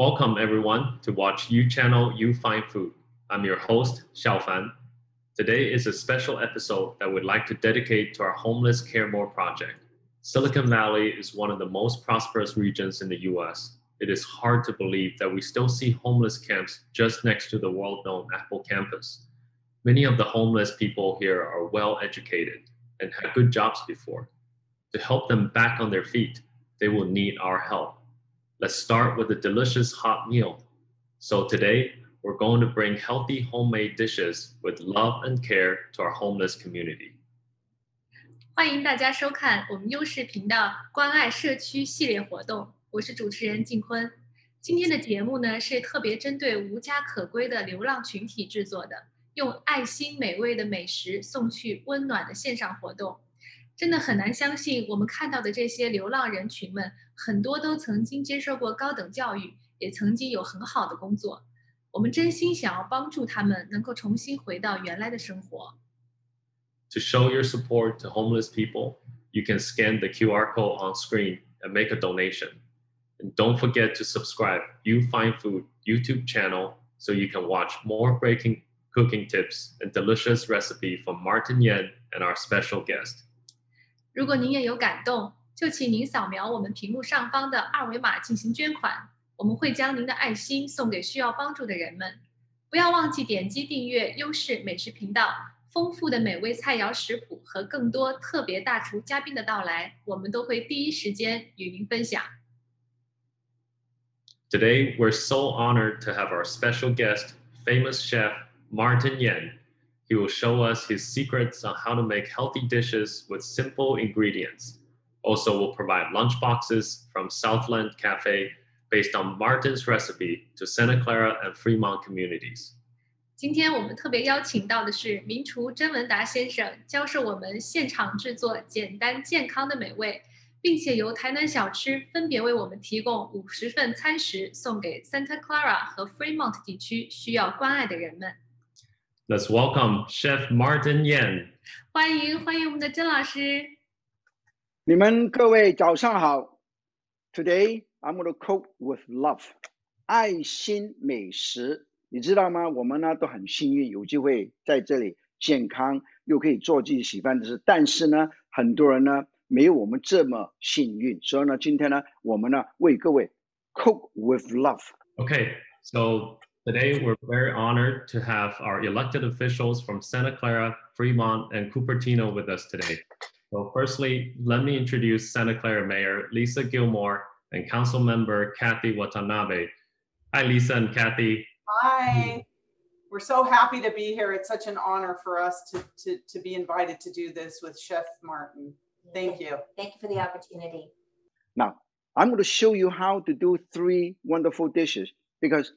Welcome everyone to watch You Channel You Find Food. I'm your host, Xiaofan. Today is a special episode that we'd like to dedicate to our Homeless Care More project. Silicon Valley is one of the most prosperous regions in the US. It is hard to believe that we still see homeless camps just next to the world-known Apple campus. Many of the homeless people here are well educated and had good jobs before. To help them back on their feet, they will need our help. Let's start with a delicious hot meal. So today, we're going to bring healthy homemade dishes with love and care to our homeless community. 欢迎大家收看我们优视频道关爱社区系列活动，我是主持人静坤。今天的节目呢是特别针对无家可归的流浪群体制作的，用爱心美味的美食送去温暖的线上活动。真的很难相信，我们看到的这些流浪人群们，很多都曾经接受过高等教育，也曾经有很好的工作。我们真心想要帮助他们能够重新回到原来的生活。To show your support to homeless people, you can scan the QR code on screen and make a donation. And don't forget to subscribe You Find Food YouTube channel so you can watch more breaking cooking tips and delicious recipe from Martin Yan and our special guest. 如果您也有感动，就请您扫描我们屏幕上方的二维码进行捐款，我们会将您的爱心送给需要帮助的人们。不要忘记点击订阅优视美食频道，丰富的美味菜肴食谱和更多特别大厨嘉宾的到来，我们都会第一时间与您分享。Today, we're so honored to have our special guest, famous chef Martin Yan. He will show us his secrets on how to make healthy dishes with simple ingredients. Also, we'll provide lunch boxes from Southland Cafe based on Martin's recipe to Santa Clara and Fremont communities. 今天我们特别邀请到的是名厨甄文达先生，教授我们现场制作简单健康的美味，并且由台南小吃分别为我们提供50份餐食，送给 Santa Clara 和 Fremont 地区需要关爱的人们。Let's welcome Chef Martin Yan. 欢迎我们的甄老师。你们各位早上好。Today I'm going to cook with love. 爱心美食，你知道吗？我们呢都很幸运，有机会在这里健康，又可以做自己喜欢的事。但是呢，很多人呢没有我们这么幸运，所以呢，今天呢，我们呢为各位 cook with love. Okay, so today we're very honored to have our elected officials from Santa Clara, Fremont, and Cupertino with us today. So firstly, let me introduce Santa Clara Mayor Lisa Gilmore and Council Member Kathy Watanabe. Hi, Lisa and Kathy. Hi. We're so happy to be here. It's such an honor for us to be invited to do this with Chef Martin. Thank you. Thank you for the opportunity. Now, I'm going to show you how to do 3 wonderful dishes because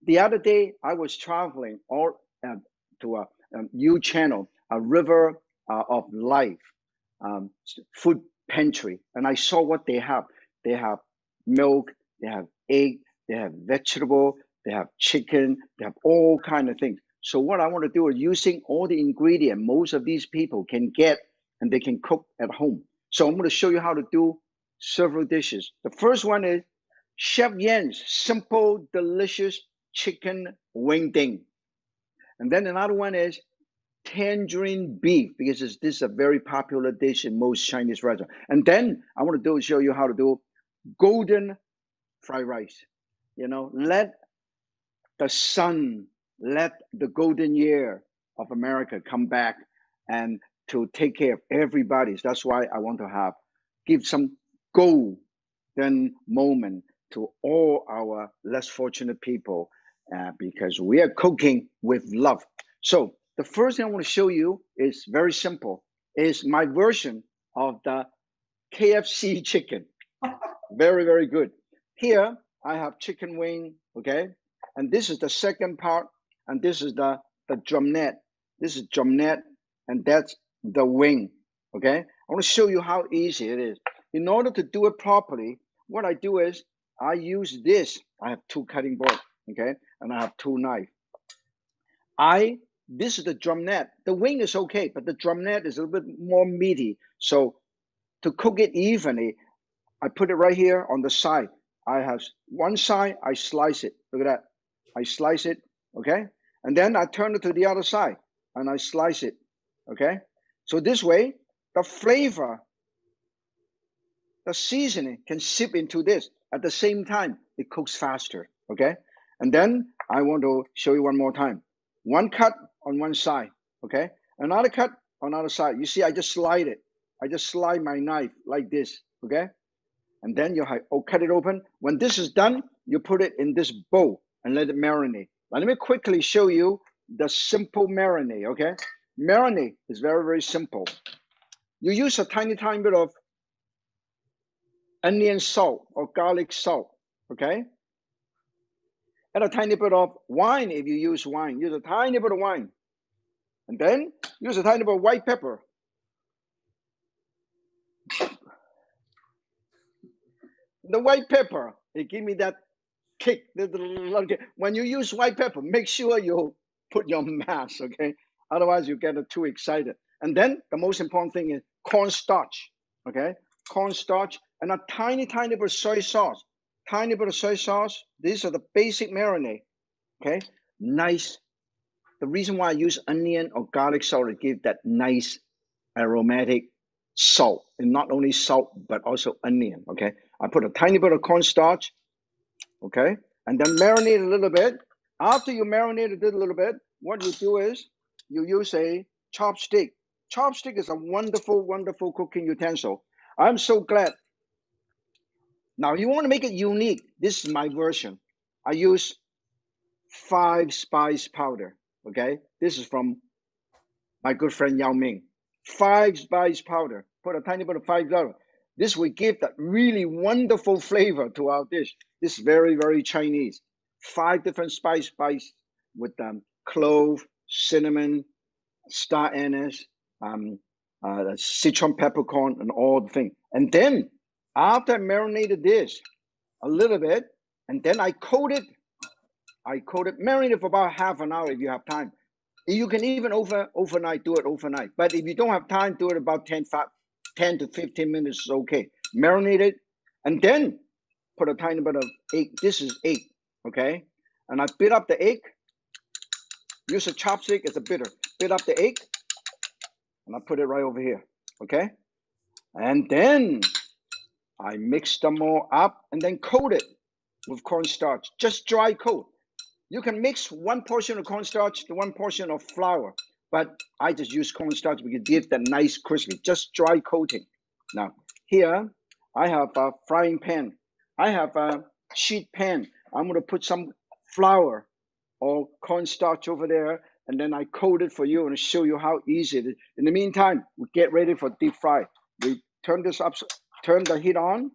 the other day I was traveling to a U channel, a river of life food pantry, and I saw what they have. They have milk, they have egg, they have vegetable, they have chicken, they have all kind of things. So what I want to do is using all the ingredients most of these people can get and they can cook at home. So I'm going to show you how to do several dishes. The first one is Chef Yan's simple, delicious chicken wing ding. And then another one is tangerine beef, because this is a very popular dish in most Chinese restaurants. And then I want to show you how to do golden fried rice. You know, let the sun, let the golden year of America come back and to take care of everybody. That's why I want to give some golden moment to all our less fortunate people because we are cooking with love. So the first thing I want to show you is very simple. Is my version of the KFC chicken. Very, very good. Here I have chicken wing, okay? And this is the second part, and this is the drumette. This is drumette, and that's the wing, okay? I want to show you how easy it is. In order to do it properly, what I do is I use this. I have 2 cutting boards, okay? And I have 2 knives. This is the drumette. The wing is okay, but the drumette is a little bit more meaty. So to cook it evenly, I put it right here on the side. I have one side, I slice it. Look at that. I slice it, okay? And then I turn it to the other side and I slice it, okay? So this way, the flavor, the seasoning can sip into this. At the same time, it cooks faster, okay? And then I want to show you one more time. One cut on one side, okay? Another cut on the other side. You see, I just slide it. I just slide my knife like this, okay? And then you cut it open. When this is done, you put it in this bowl and let it marinate. Now, let me quickly show you the simple marinade, okay? Marinade is very, very simple. You use a tiny bit of onion salt or garlic salt, okay? And a tiny bit of wine if you use wine. Use a tiny bit of wine. And then use a tiny bit of white pepper. The white pepper, it give me that kick. When you use white pepper, make sure you put your mask, okay? Otherwise, you get too excited. And then the most important thing is cornstarch, okay? Cornstarch and a tiny bit of soy sauce. Tiny bit of soy sauce. These are the basic marinade, okay? Nice. The reason why I use onion or garlic salt to give that nice aromatic salt, and not only salt but also onion, okay? I put a tiny bit of cornstarch, okay, and then marinate a little bit. After you marinate it a little bit, what you do is you use a chopstick. Chopstick is a wonderful, wonderful cooking utensil. I'm so glad. Now you want to make it unique. This is my version. I use 5 spice powder, okay? This is from my good friend Yao Ming. 5 spice powder. Put a tiny bit of 5 powder. This will give that really wonderful flavor to our dish. This is very, very Chinese. 5 different spice with clove, cinnamon, star anise, Sichuan peppercorn, and all the things. And then after I marinated this a little bit, and then I coat it. Marinate for about half an hour if you have time. You can even overnight, do it overnight. But if you don't have time, do it about 10 to 15 minutes is okay. Marinate it, and then put a tiny bit of egg. This is egg, okay? And I beat up the egg. Use a chopstick as a bitter. Beat up the egg, and I put it right over here, okay? And then I mix them all up and then coat it with cornstarch. Just dry coat. You can mix 1 portion of cornstarch to 1 portion of flour, but I just use cornstarch because it gives that nice crispy, just dry coating. Now, here I have a frying pan. I have a sheet pan. I'm going to put some flour or cornstarch over there, and then I coat it for you and show you how easy it is. In the meantime, we get ready for deep fry. We turn this up, turn the heat on,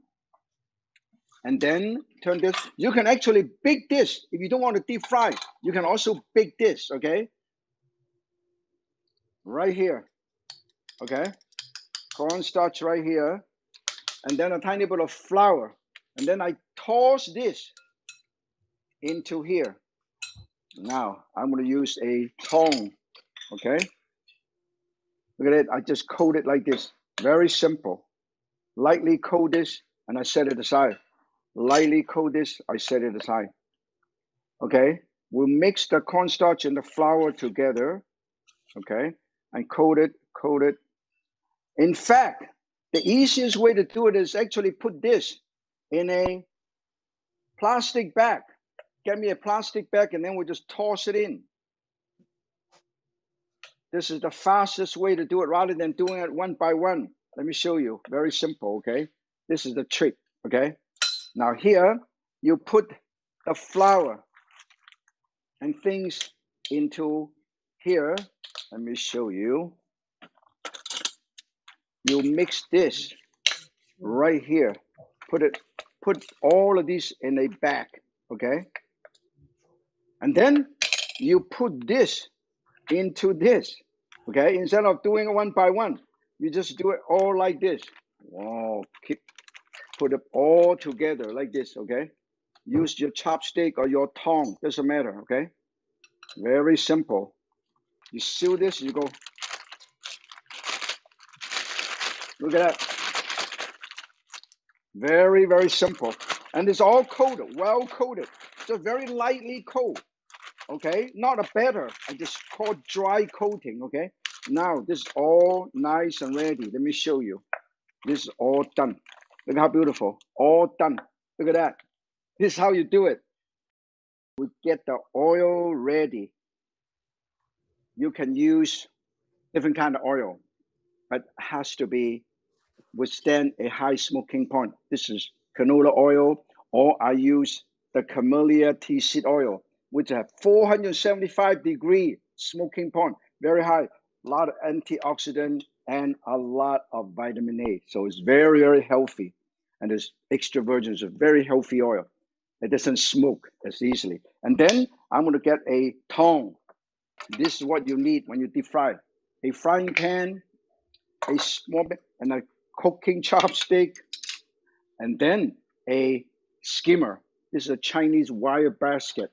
and then turn this. You can actually bake this. If you don't want to deep fry, you can also bake this, okay? Right here, okay? Cornstarch right here. And then a tiny bit of flour. And then I toss this into here. Now, I'm going to use a tongue, okay? Look at it. I just coat it like this. Very simple. Lightly coat this, and I set it aside. Lightly coat this, I set it aside. Okay, we'll mix the cornstarch and the flour together, okay, and coat it. In fact, the easiest way to do it is actually put this in a plastic bag. Get me a plastic bag, and then we'll just toss it in. This is the fastest way to do it rather than doing it one by one. Let me show you. Very simple, okay? This is the trick, okay? Now here, you put the flour and things into here. Let me show you. You mix this right here. Put all of these in a bag, okay? And then you put this into this, okay? Instead of doing it one by one, you just do it all like this. Wow, put it all together like this, okay? Use your chopstick or your tongue, doesn't matter, okay? Very simple. You seal this, you go. Look at that. Very, very simple. And it's all coated, well coated. So very lightly coat. Okay, not a better. I just call dry coating. Okay, now this is all nice and ready. Let me show you. This is all done. Look how beautiful. All done. Look at that. This is how you do it. We get the oil ready. You can use different kind of oil, but has to be withstand a high smoking point. This is canola oil, or I use the camellia tea seed oil, which have 475-degree smoking point, very high, a lot of antioxidant and a lot of vitamin A. So it's very, very healthy. And it's extra virgin, it's a very healthy oil. It doesn't smoke as easily. And then I'm going to get a tong. This is what you need when you deep fry. A frying pan, a small bit, and a cooking chopstick, and then a skimmer. This is a Chinese wire basket.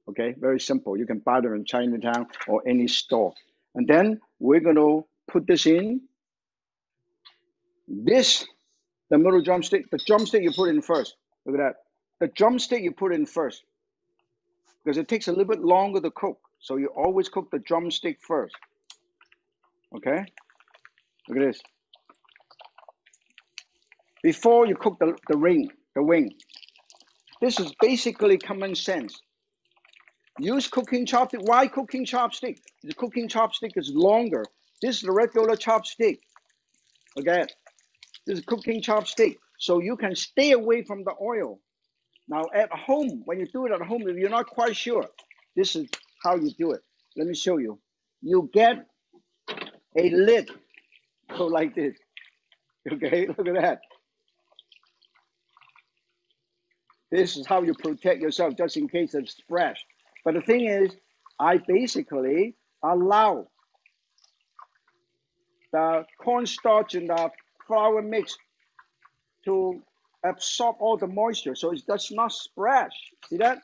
Okay, very simple. You can buy them in Chinatown or any store. And then we're going to put this in. This, the middle drumstick, the drumstick you put in first. Look at that. The drumstick you put in first, because it takes a little bit longer to cook. So you always cook the drumstick first. Okay, look at this. Before you cook the wing. This is basically common sense. Use cooking chopstick. Why cooking chopstick? The cooking chopstick is longer. This is the regular chopstick. Okay, this is cooking chopstick. So you can stay away from the oil. Now at home, when you do it at home, if you're not quite sure, this is how you do it. Let me show you. You get a lid, go like this. Okay, look at that. This is how you protect yourself just in case it's fresh. But the thing is, I basically allow the cornstarch and the flour mix to absorb all the moisture so it does not splash. See that?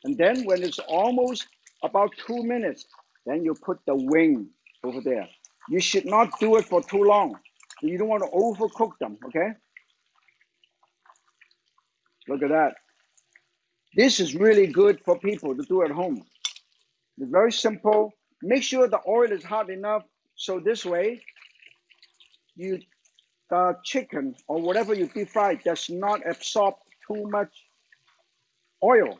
And then when it's almost about 2 minutes, then you put the wing over there. You should not do it for too long. You don't want to overcook them, okay? Look at that. This is really good for people to do at home. It's very simple. Make sure the oil is hot enough so this way the chicken or whatever you deep fry does not absorb too much oil.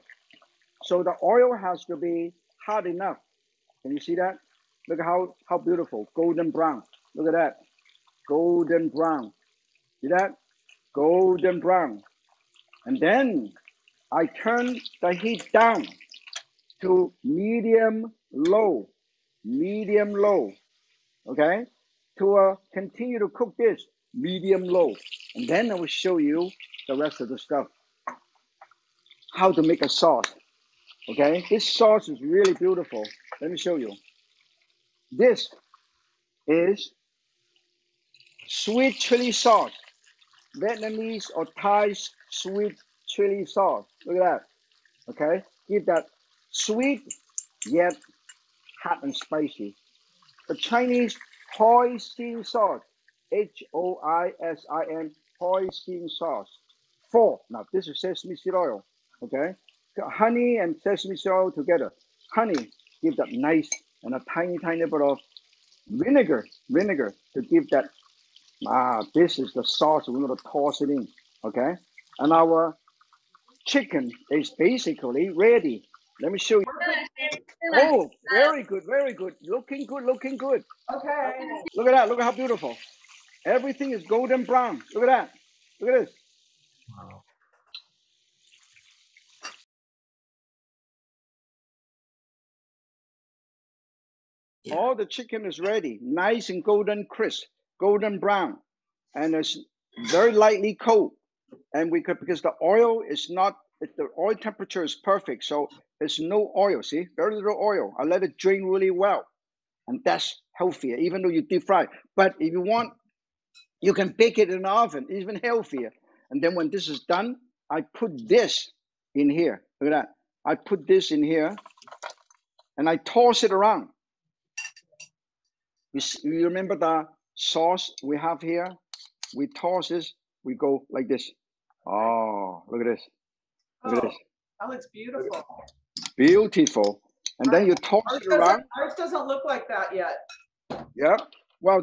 So the oil has to be hot enough. Can you see that? Look at how beautiful, golden brown. Look at that, golden brown. See that? Golden brown. And then I turn the heat down to medium low, okay? To continue to cook this medium low. And then I will show you the rest of the stuff. How to make a sauce, okay? This sauce is really beautiful. Let me show you. This is sweet chili sauce, Vietnamese or Thai sweet chili sauce. Look at that, okay? Give that sweet yet hot and spicy. The Chinese hoisin sauce, Hoisin, hoisin sauce. 4. Now this is sesame seed oil, okay? Honey and sesame seed oil together. Honey give that nice, and a tiny bit of vinegar to give that. This is the sauce. We're going to toss it in, okay? And our chicken is basically ready. Let me show you. Oh, very good, very good. Looking good, looking good. Okay. Look at that. Look at how beautiful. Everything is golden brown. Look at that. Look at this. Wow. All the chicken is ready. Nice and golden crisp, golden brown. And it's very lightly cooked. And we could, because the oil is not, the oil temperature is perfect. So there's no oil, see? Very little oil. I let it drain really well. And that's healthier, even though you deep fry. But if you want, you can bake it in the oven, even healthier. And then when this is done, I put this in here. Look at that. I put this in here and I toss it around. You remember the sauce we have here? We toss this, we go like this. Oh, look at this. Look at Oh, this. that looks beautiful. Beautiful. And then you toss it around. Ours doesn't look like that yet. Yeah. Well,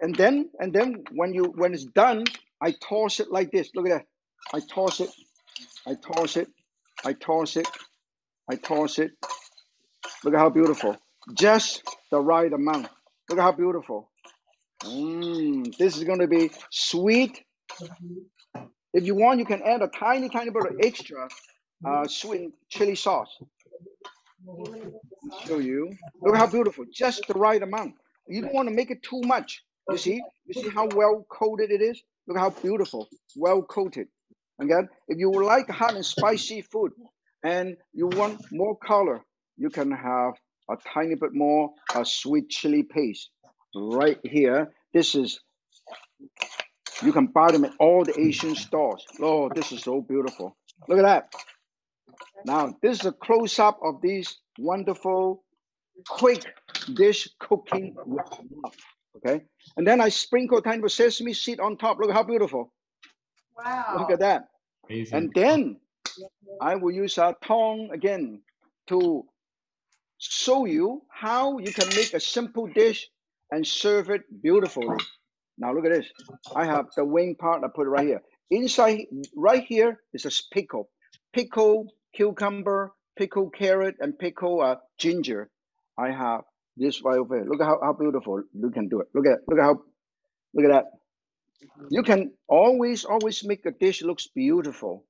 and then when it's done, I toss it like this. Look at that. I toss it. I toss it. I toss it. I toss it. Look at how beautiful. Just the right amount. Look at how beautiful. This is going to be sweet. If you want, you can add a tiny bit of extra sweet chili sauce. Show you. Look how beautiful. Just the right amount. You don't want to make it too much. You see how well coated it is. Look how beautiful. Well coated. Again, if you like hot and spicy food, and you want more color, you can have a tiny bit more sweet chili paste right here. This is, you can buy them at all the Asian stores. Oh, this is so beautiful. Look at that. Now, this is a close-up of these wonderful, quick dish cooking with love. Okay? And then I sprinkle a tiny bit of sesame seed on top. Look how beautiful. Wow. Look at that. Amazing. And then I will use our tongue again to show you how you can make a simple dish and serve it beautifully. Now look at this. I have the wing part. I put it right here. Inside, right here is a pickle. Pickle cucumber, pickle carrot, and pickle ginger. I have this right over here. Look at how beautiful you can do it. Look at that. You can always make a dish looks beautiful.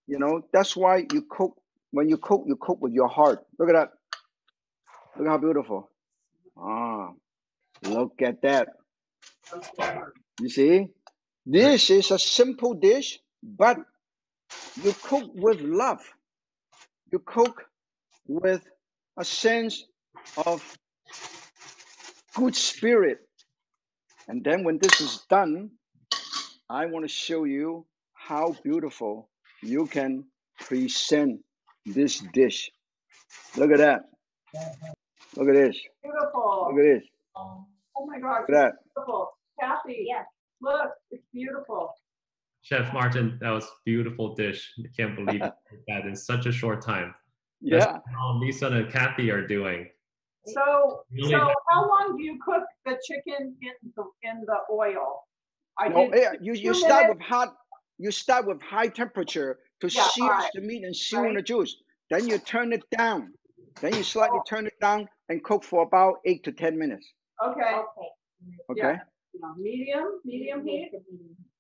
You know, that's why you cook. When you cook with your heart. Look at that. Look how beautiful. Look at that. You see? This is a simple dish, but you cook with love. You cook with a sense of good spirit. And then when this is done, I want to show you how beautiful you can present this dish. Look at that. Look at this. Beautiful. Look at this. Oh my gosh. Look at that. Beautiful. Kathy, yes. Look, it's beautiful. Chef Martin, that was a beautiful dish. I can't believe you did that in such a short time. Yeah. That's how Lisa and Kathy are doing. So how long do you cook the chicken in the oil? You start with hot. You start with high temperature to sear the meat and seal the juice. Then you turn it down. Then you slightly turn it down and cook for about 8 to 10 minutes. Okay. Okay. Yeah. Medium heat.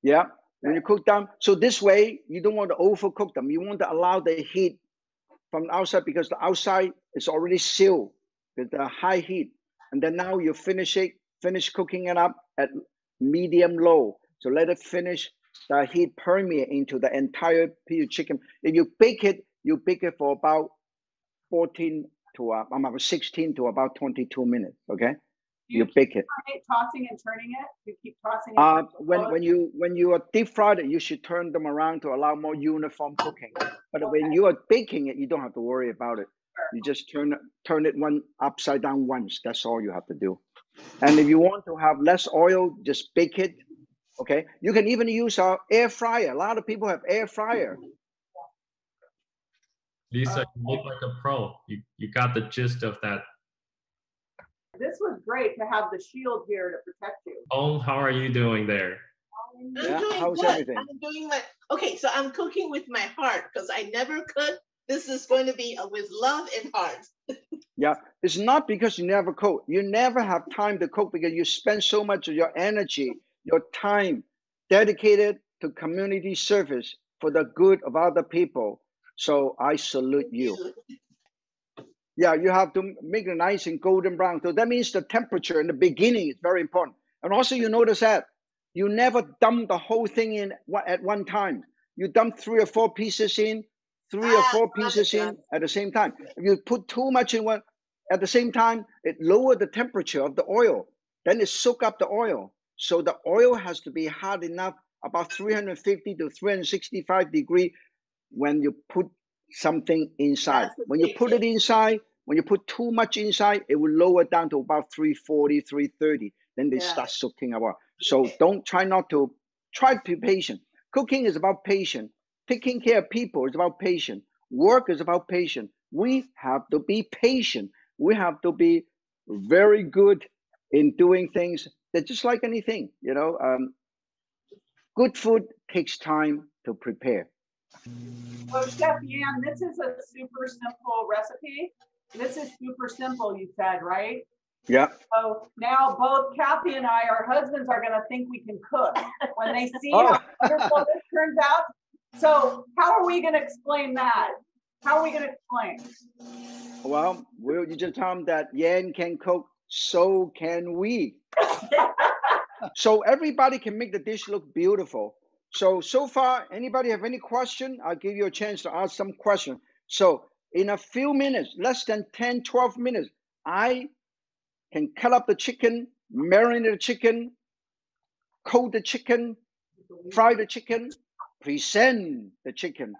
Yeah. When you cook them, so this way you don't want to overcook them. You want to allow the heat from the outside because the outside is already sealed with the high heat. And then now you finish cooking it up at medium low. So let it finish the heat permeate into the entire piece of chicken. If you bake it for about 16 to about 22 minutes. Okay. You bake it. Tossing and turning it. You keep tossing. And turning when you are deep fried it, you should turn them around to allow more uniform cooking. But when you are baking it, you don't have to worry about it. You just turn it one upside down once. That's all you have to do. And if you want to have less oil, just bake it. Okay. You can even use our air fryer. A lot of people have air fryer. Lisa, you look like a pro. You got the gist of that. This was great to have the shield here to protect you. Oh, how are you doing there? I'm doing good. Everything? I'm doing okay, so I'm cooking with my heart because I never cook. This is going to be with love and heart. Yeah, it's not because you never cook. You never have time to cook because you spend so much of your energy, your time dedicated to community service for the good of other people. So I salute you. Yeah, you have to make it nice and golden brown. So that means the temperature in the beginning is very important. And also you notice that you never dump the whole thing in at one time. You dump 3 or 4 pieces in, 3 or 4 pieces in at the same time. If you put too much in one at the same time, it lowers the temperature of the oil. Then it soaks up the oil. So the oil has to be hot enough, about 350 to 365 degrees when you put something inside. When you put it inside, when you put too much inside, it will lower down to about 340, 330. Then they start soaking up. So try to be patient. Cooking is about patience. Taking care of people is about patience. Work is about patience. We have to be patient. We have to be very good in doing things. That just like anything, good food takes time to prepare. So Chef Yan, this is a super simple recipe. This is super simple, you said, right? Yeah. So now both Kathy and I, our husbands, are going to think we can cook when they see how wonderful this turns out. So how are we going to explain that? How are we going to explain? Well, you just tell them that Yan can cook, so can we. So everybody can make the dish look beautiful. So far, anybody have any question? I'll give you a chance to ask some question. So in a few minutes, less than 10, 12 minutes, I can cut up the chicken, marinate the chicken, coat the chicken, fry the chicken, present the chicken.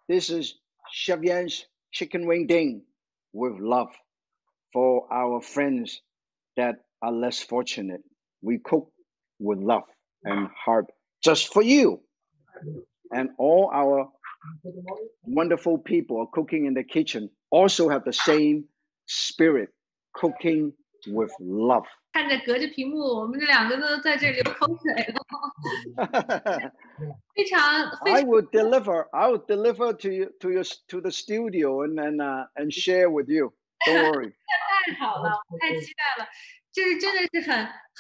This is Chef Yan's chicken wing ding with love for our friends that are less fortunate. We cook with love and heart just for you. And all our wonderful people cooking in the kitchen also have the same spirit, cooking with love. 看着隔着屏幕，我们这两个都在这流口水了，非常。I will deliver to you to the studio and share with you. Don't worry. 太好了，太期待了。就是真的是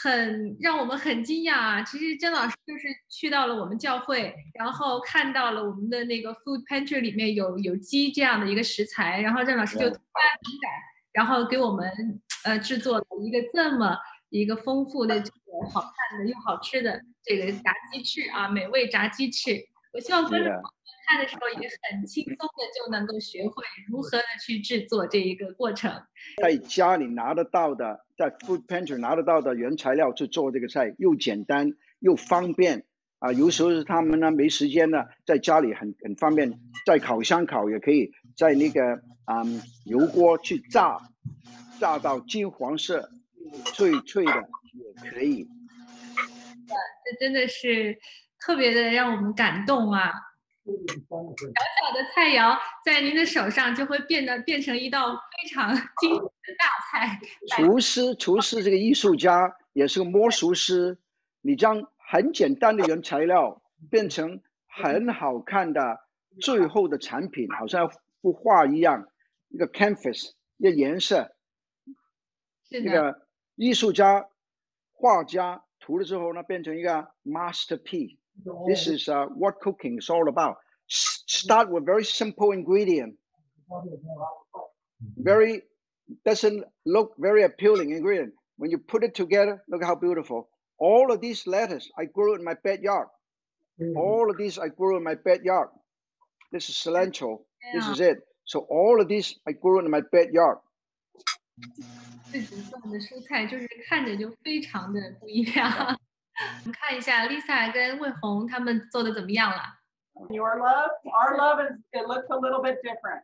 很让我们很惊讶啊！其实甄老师就是去到了我们教会，然后看到了我们的那个 food pantry 里面有鸡这样的一个食材，然后甄老师就突发灵感，然后给我们制作了一个这么一个丰富的、这个好看的又好吃的这个炸鸡翅啊，美味炸鸡翅。我希望观众看的时候也很轻松的就能够学会如何的去制作这一个过程。在家里拿得到的，在 food pantry 拿得到的原材料去做这个菜，又简单又方便啊！有时候是他们呢没时间呢，在家里很方便，在烤箱烤也可以，在那个油锅去炸到金黄色、脆的也可以。这真的是特别的让我们感动啊！小小的菜肴在您的手上就会变成一道非常精致的大菜。厨师这个艺术家也是个魔术师，你将很简单的原材料变成很好看的最后的产品，好像幅画一样，一个 canvas， 一个颜色。那个艺术家、画家涂了之后呢，变成一个 masterpiece。This is what cooking is all about. Start with very simple ingredient. Doesn't look very appealing ingredient. When you put it together, look how beautiful. All of these lettuce I grew in my backyard. All of these I grew in my backyard. This is cilantro. This is it. So all of these I grew in my backyard. 自己种的蔬菜就是看着就非常的不一样。我们看一下 Lisa 跟魏红他们做的怎么样了。Your love, our love it looks a little bit different.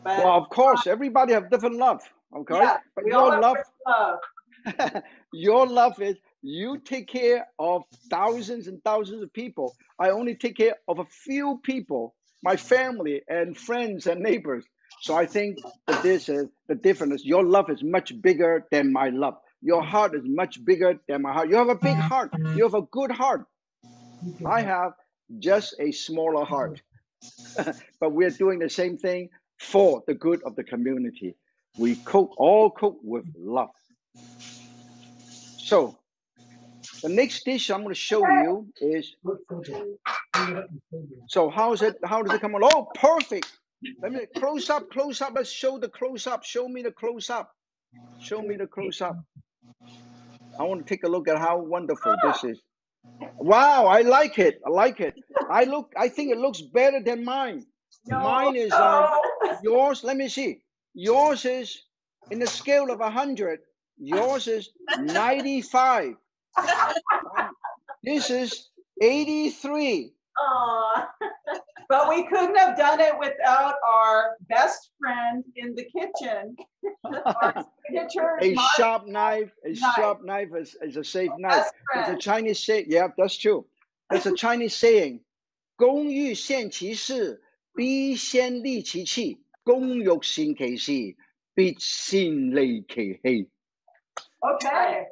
But, well, of course, everybody have different love, okay? Yeah, but we your all love, love. your love is you take care of thousands and thousands of people. I only take care of a few people, my family and friends and neighbors. So I think that this is the difference. Your love is much bigger than my love. Your heart is much bigger than my heart. You have a big heart. You have a good heart. I have just a smaller heart. But we're doing the same thing for the good of the community. We all cook with love. So the next dish I'm going to show you is, so how does it come along? Oh, perfect. Let me close up. Let's show the close up. Show me the close up. Show me the close up. I want to take a look at how wonderful this is. Wow, I like it. I think it looks better than mine. Mine is yours. Let me see. Yours is in the scale of 100. Yours is 95. This is 83. But we couldn't have done it without our best friend in the kitchen. A sharp knife. Sharp knife is a safe knife. It's a Chinese saying. Yeah, that's true. It's a Chinese saying. 工欲善其事，必先利其器。工欲善其事，必先利其器。 Okay.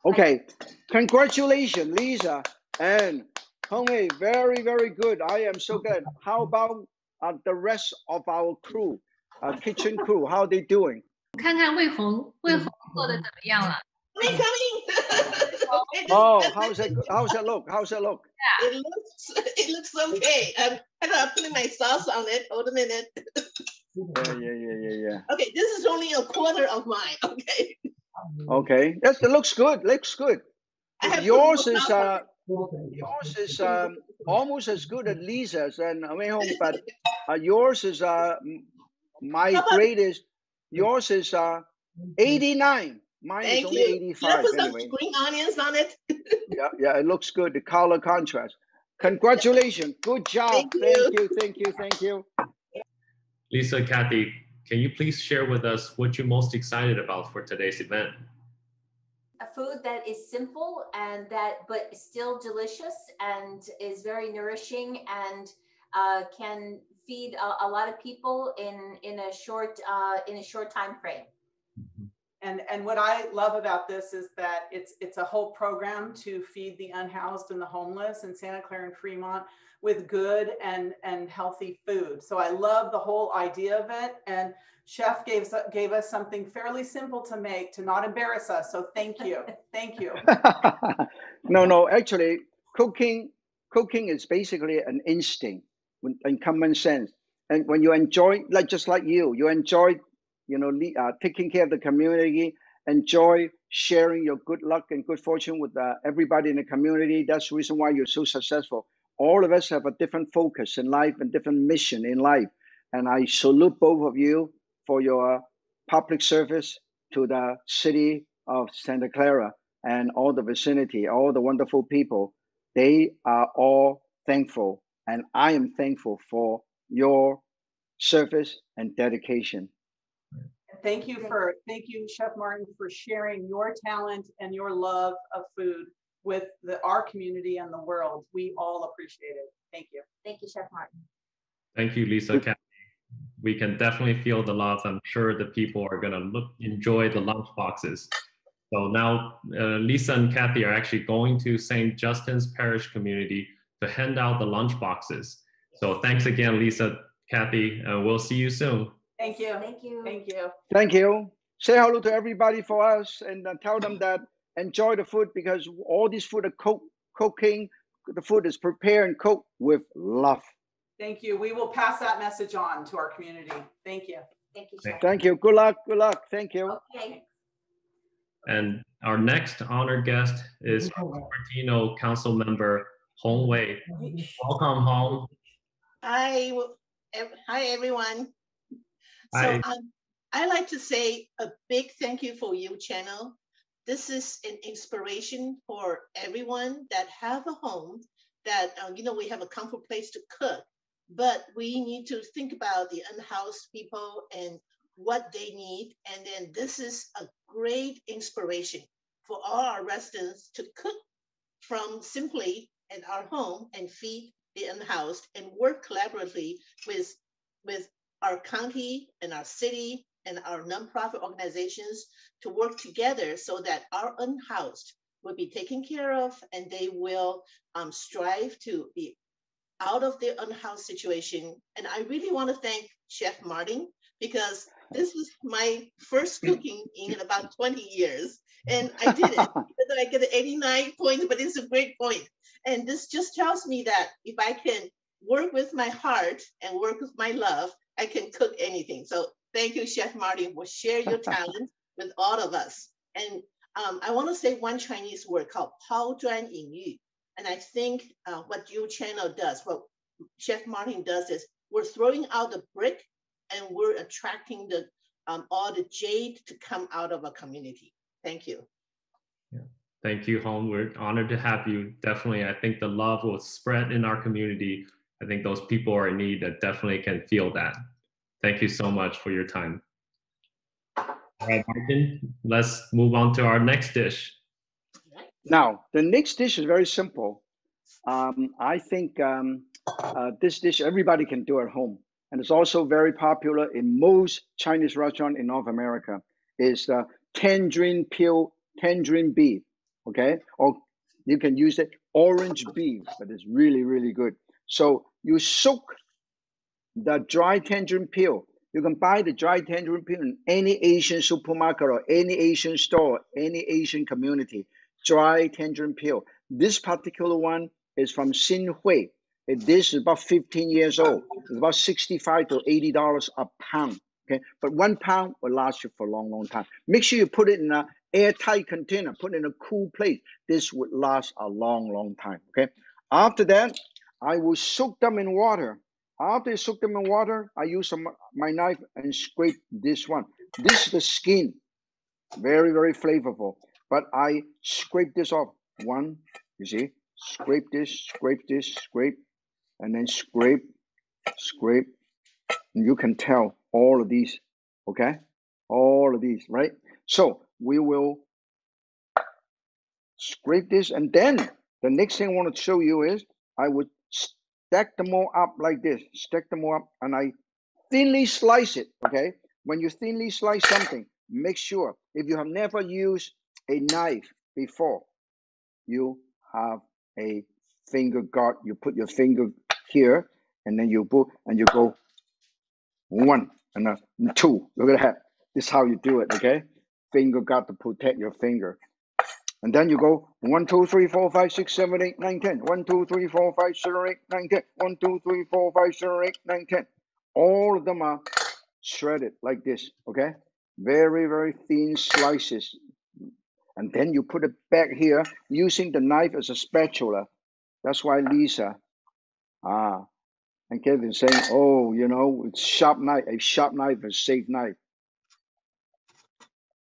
Okay, congratulations, Lisa and Hongwei. Very, very good. I am so good. How about the rest of our crew, kitchen crew? How are they doing? 看看魏红做的怎么样了？ Coming. Oh, how's that look? How's that look? It looks okay. I'm putting my sauce on it. Hold a minute. Yeah. Okay, this is only a quarter of mine. Okay. Okay, it looks good. Looks good. I have Yours put more is almost as good as Lisa's and Weihong, but yours is my grade is yours is 89. Mine Thank is only you. 85 Put some anyway. green onions on it. Yeah, it looks good. The color contrast. Congratulations. Good job. Thank Thank you. Lisa, Kathy, can you please share with us what you're most excited about for today's event? A food that is simple and but still delicious and is very nourishing and can feed a lot of people in a short time frame. And what I love about this is that it's a whole program to feed the unhoused and the homeless in Santa Clara and Fremont with good and healthy food. So I love the whole idea of it. And Chef gave us something fairly simple to make to not embarrass us. So thank you. Thank you. No, actually cooking is basically an instinct and common sense. And when you enjoy, just like you enjoy, taking care of the community, enjoy sharing your good luck and good fortune with everybody in the community. That's the reason why you're so successful. All of us have a different focus in life and different mission in life. And I salute both of you for your public service to the city of Santa Clara and all the vicinity, all the wonderful people. They are all thankful. And I am thankful for your service and dedication. Thank you, Chef Martin, for sharing your talent and your love of food with our community and the world. We all appreciate it. Thank you. Thank you, Chef Martin. Thank you, Lisa, Kathy. We can definitely feel the love. I'm sure the people are going to enjoy the lunch boxes. So now Lisa and Kathy are actually going to St. Justin's Parish community to hand out the lunch boxes. So thanks again, Lisa, Kathy. We'll see you soon. Thank you. Thank you. Thank you. Thank you. Say hello to everybody for us and tell them that enjoy the food because all this food are cooking. The food is prepared and cooked with love. Thank you. We will pass that message on to our community. Thank you. Thank you, Chef. Thank you. Good luck. Thank you. Okay. And our next honored guest is Cupertino Council Member Hong Wei. Welcome, Hong. Hi, everyone. Hi. So I like to say a big thank you for you channel. This is an inspiration for everyone that have a home that, we have a comfort place to cook, but we need to think about the unhoused people and what they need. And then this is a great inspiration for all our residents to cook from simply at our home and feed the unhoused and work collaboratively with our county and our city and our nonprofit organizations to work together so that our unhoused will be taken care of and they will strive to be out of their unhoused situation. And I really want to thank Chef Martin because this was my first cooking in about 20 years. And I did it. Whether I get an 89 points, but it's a great point. And this just tells me that if I can work with my heart and work with my love, I can cook anything. So thank you, Chef Martin, for sharing your talent with all of us. And I want to say one Chinese word called Pao Zhuan Yin Yu. And I think what your channel does, what Chef Martin does is we're throwing out the brick and we're attracting the all the jade to come out of a community. Thank you. Yeah. Thank you, Hong. We're honored to have you. Definitely, I think the love will spread in our community. I think those people are in need that definitely can feel that. Thank you so much for your time. All right, Martin, let's move on to our next dish. Now, the next dish is very simple. I think this dish everybody can do at home, and it's also very popular in most Chinese restaurants in North America. Is tangerine beef, okay? Or you can use it orange beef, but it's really, really good. So you soak the dry tangerine peel. You can buy the dry tangerine peel in any Asian supermarket or any Asian store, any Asian community. Dry tangerine peel. This particular one is from Xinhui. This is about 15 years old. It's about $65 to $80 a pound. Okay, but 1 pound will last you for a long, long time. Make sure you put it in an airtight container. Put it in a cool place. This would last a long, long time. Okay. After that, I will soak them in water. After I soak them in water, I use my knife and scrape this one. This is the skin. Very, very flavorful. But I scrape this off. One, you see, scrape this, scrape, and then scrape. And you can tell all of these, okay? All of these, right? So we will scrape this, and then the next thing I want to show you is I would stack them all up like this. Stack them all up, and I thinly slice it, okay? When you thinly slice something, make sure, if you have never used a knife before, you have a finger guard. You put your finger here, and then you put, and you go 1 and 2. Look at that. This is how you do it, okay? Finger guard to protect your finger. And then you go 1, 2, 3, 4, 5, 6, 7, 8, 9, 10. 1, 2, 3, 4, 5, 7, 8, 9, 10. 1, 2, 3, 4, 5, 7, 8, 9, 10. All of them are shredded like this, okay? Very, very thin slices. And then you put it back here using the knife as a spatula. That's why Lisa and Kevin saying, oh, you know, it's sharp knife, a sharp knife, a safe knife.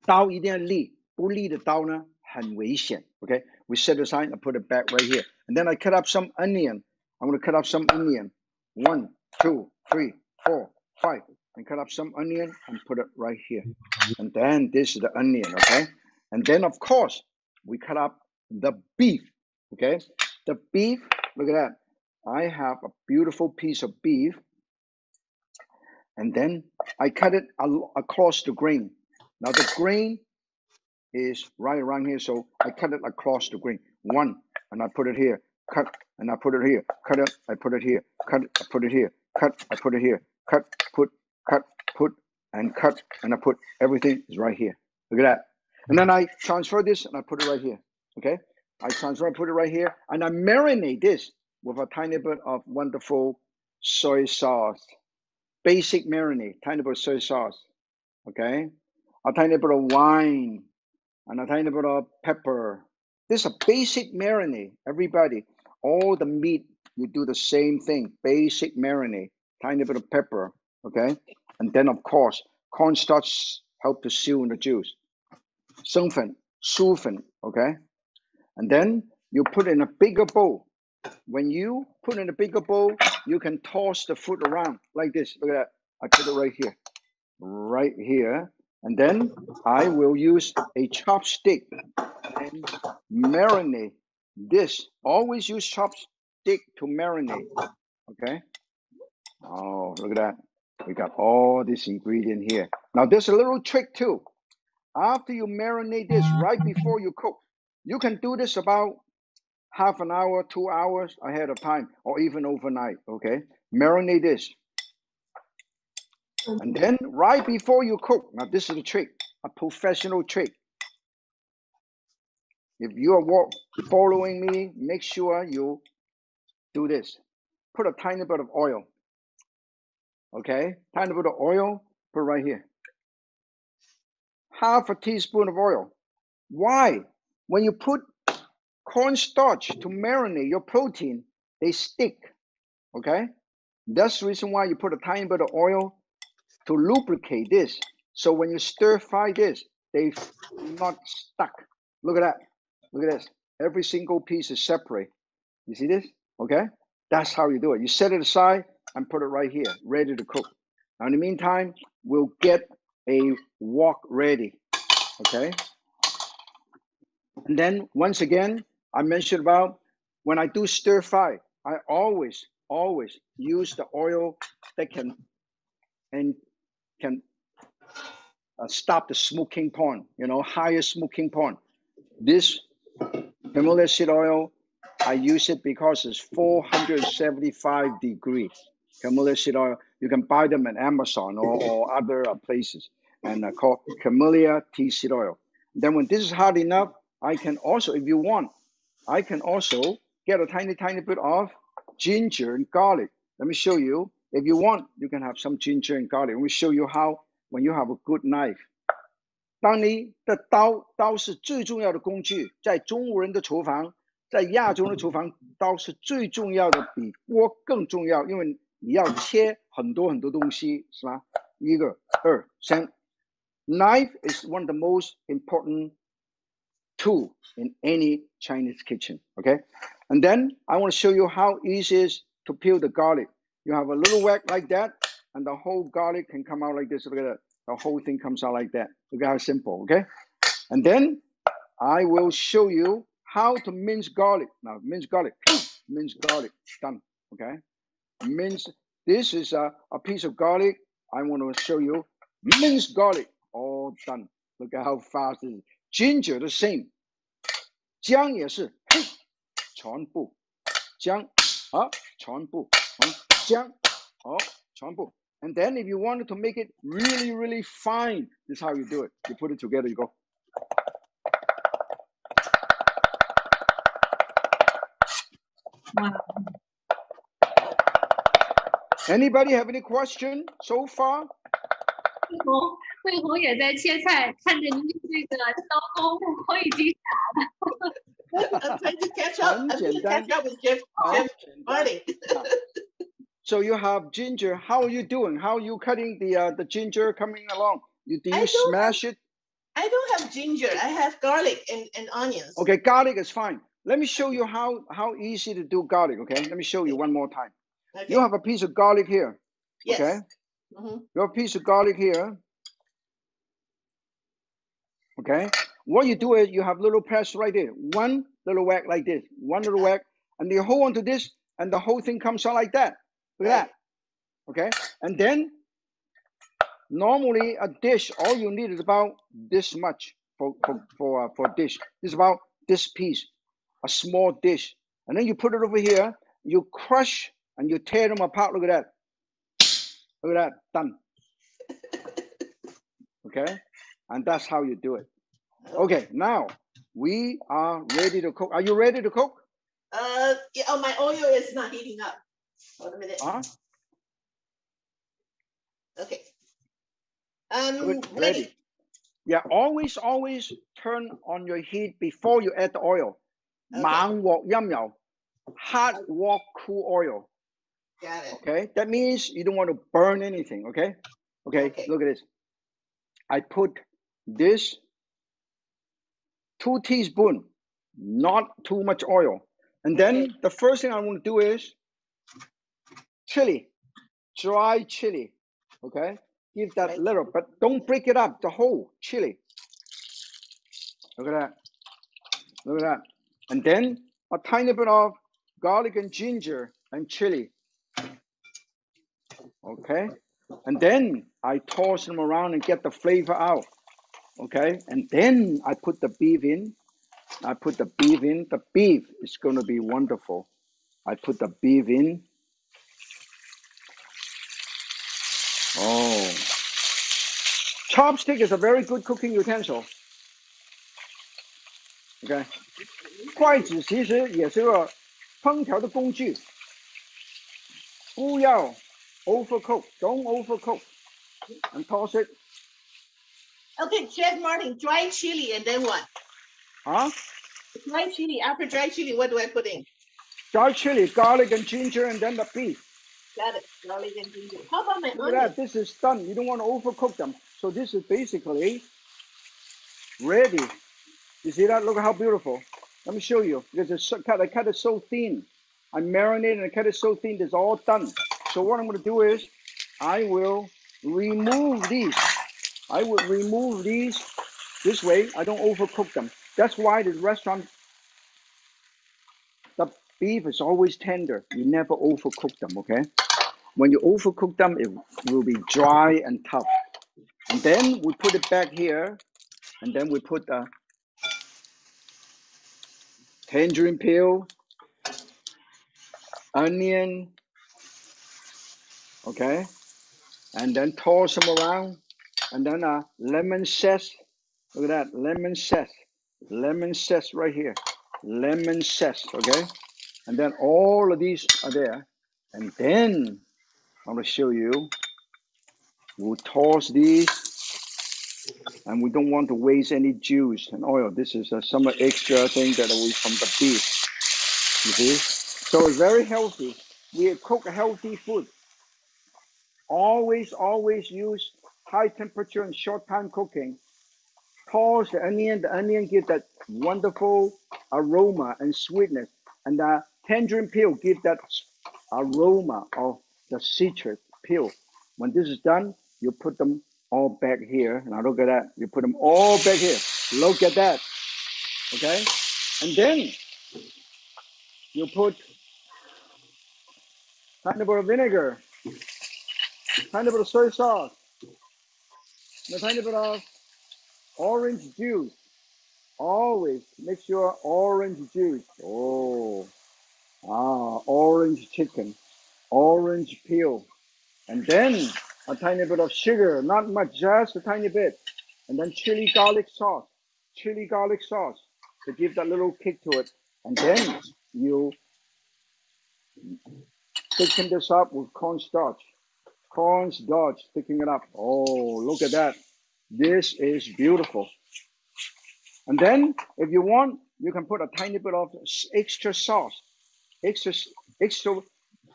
刀一定要利，不利的刀呢很危险。Okay, we set aside and put it back right here, and then I cut up some onion. I'm going to cut up some onion. 1, 2, 3, 4, 5, and cut up some onion and put it right here. And then this is the onion. Okay, and then of course we cut up the beef. Okay, the beef. Look at that. I have a beautiful piece of beef, and then I cut it across the grain. Now the grain is right around here, so I cut it across the grain. 1, and I put it here. Cut, and I put it here. Cut it, I put it here. Cut, I put it here. Cut, I put it here. Cut, put, and cut, and I put everything is right here. Look at that. And then I transfer this, and I put it right here. Okay, I transfer, put it right here, and I marinate this with a tiny bit of wonderful soy sauce. Basic marinade, tiny bit of soy sauce. Okay, a tiny bit of wine, and a tiny bit of pepper. This is a basic marinade, everybody. All the meat, you do the same thing. Basic marinade, tiny bit of pepper, okay? And then, of course, cornstarch help to seal in the juice. 生粉, 酥粉, okay? And then you put in a bigger bowl. When you put in a bigger bowl, you can toss the food around like this. Look at that. I put it right here. Right here. And then I will use a chopstick and marinate this. Always use chopstick to marinate. Okay. Oh, look at that. We got all this ingredient here. Now there's a little trick too. After you marinate this right before you cook, you can do this about half an hour, 2 hours ahead of time, or even overnight. Okay. Marinate this. And then right before you cook, now this is a trick, a professional trick. If you are following me, make sure you do this. Put a tiny bit of oil. Okay, tiny bit of oil, put right here. Half a teaspoon of oil. Why? When you put cornstarch to marinate your protein, they stick. Okay, that's the reason why you put a tiny bit of oil to lubricate this. So when you stir fry this, they're not stuck. Look at that. Look at this. Every single piece is separate. You see this? Okay? That's how you do it. You set it aside and put it right here, ready to cook. Now in the meantime, we'll get a wok ready. Okay? And then once again, I mentioned about when I do stir fry, I always always use the oil that can stop the smoking point, higher smoking point. This Himalaya seed oil, I use it because it's 475 degrees. Himalaya seed oil, you can buy them at Amazon or other places, and called Himalaya tea seed oil. Then when this is hot enough, I can also, if you want, I can also get a tiny bit of ginger and garlic. Let me show you. If you want, you can have some ginger and garlic. Let me show you how when you have a good knife. 当你的刀是最重要的工具，在中国人的厨房，在亚洲的厨房，刀是最重要的，比锅更重要，因为你要切很多东西，是吧？一个、二、三。Knife is one of the most important tool in any Chinese kitchen, okay? And then I want to show you how easy it is to peel the garlic. You have a little whack like that, and the whole garlic can come out like this. Look at that. The whole thing comes out like that. Look at how simple, okay? And then I will show you how to mince garlic. Now, mince garlic, done, okay? This is a piece of garlic. I want to show you minced garlic, all done. Look at how fast it is. Ginger, the same. 姜也是，全部，姜，全部，姜，全部。And then if you wanted to make it really fine, this is how you do it. You put it together, you go. Wow. Anybody have any question so far? 慧红也在切菜，看着您这个刀工，我已经傻了。I'm trying to catch up. I'm trying to catch up with Jeff Marty. So you have ginger. How are you doing? How are you cutting the ginger coming along? Do you smash it? I don't have ginger. I have garlic and onions. Okay, garlic is fine. Let me show you how easy to do garlic, okay? Let me show you one more time. Okay. You have a piece of garlic here. Yes. Okay? You have a piece of garlic here. Okay? What you do is you have little press right there. One little whack like this. One little whack. And you hold on to this, and the whole thing comes out like that. Look at that. Okay? And then, normally a dish, all you need is about this much for a dish. It's about this piece, a small dish. And then you put it over here, you crush, and you tear them apart. Look at that. Look at that. Done. Okay? And that's how you do it. Okay, now we are ready to cook. Are you ready to cook? Yeah, my oil is not heating up. Hold a minute. Okay. Good, ready. Yeah, always turn on your heat before you add the oil. Okay. 猛鑊陰油, hot wok cool oil. Got it. Okay, that means you don't want to burn anything. Okay. Look at this. I put this 2 teaspoons, not too much oil. And then the first thing I want to do is chili, dry chili. Okay, give that little, but don't break it up, the whole chili. Look at that. Look at that. And then a tiny bit of garlic and ginger and chili. Okay, and then I toss them around and get the flavor out. Okay, and then I put the beef in. The beef is going to be wonderful. I put the beef in. Oh, chopstick is a very good cooking utensil. Okay, 筷子其实也是个烹调的工具。不要 overcook, don't overcook, and toss it. Okay, Chef Martin, dry chili and then what? Huh? Dry chili. After dry chili, what do I put in? Dry chili, garlic and ginger, and then the beef. Got it. Garlic and ginger. How about my Look at that. This is done. You don't want to overcook them. So this is basically ready. You see that? Look at how beautiful. Let me show you. Because I cut it so thin. I marinated and I cut it so thin. It's all done. So what I'm going to do is I will remove these. I will remove these this way. I don't overcook them. That's why the restaurant, the beef is always tender. You never overcook them, okay? When you overcook them, it will be dry and tough. And then we put it back here, and then we put the tangerine peel, onion, okay? And then toss them around. And then lemon zest. Look at that, lemon zest. Lemon zest right here. Lemon zest, okay? And then all of these are there. And then I'm going to show you. We'll toss these. And we don't want to waste any juice and oil. This is some extra thing that we from the beef. You see? So it's very healthy. We cook healthy food. Always use high temperature and short time cooking. Toss the onion gives that wonderful aroma and sweetness. And the tangerine peel gives that aroma of the citrus peel. When this is done, you put them all back here. Now look at that. You put them all back here. Look at that. Okay? And then you put tiny bit of vinegar, tiny bit of soy sauce, and a tiny bit of orange juice. Always make sure orange juice. Orange chicken, orange peel. And then a tiny bit of sugar, not much, just a tiny bit. And then chili garlic sauce to give that little kick to it. And then you thicken this up with cornstarch, thickening it up. Oh, look at that. This is beautiful. And then if you want, you can put a tiny bit of extra sauce, extra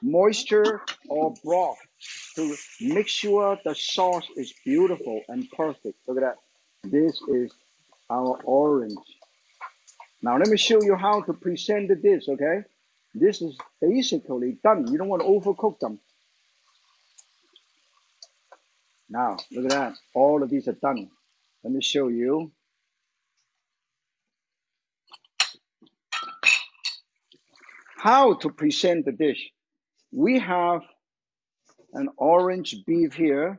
moisture or broth to make sure the sauce is beautiful and perfect. Look at that. This is our orange. Now let me show you how to present the dish, okay? This is basically done. You don't want to overcook them. Now, look at that. All of these are done. Let me show you. How to present the dish. We have an orange beef here.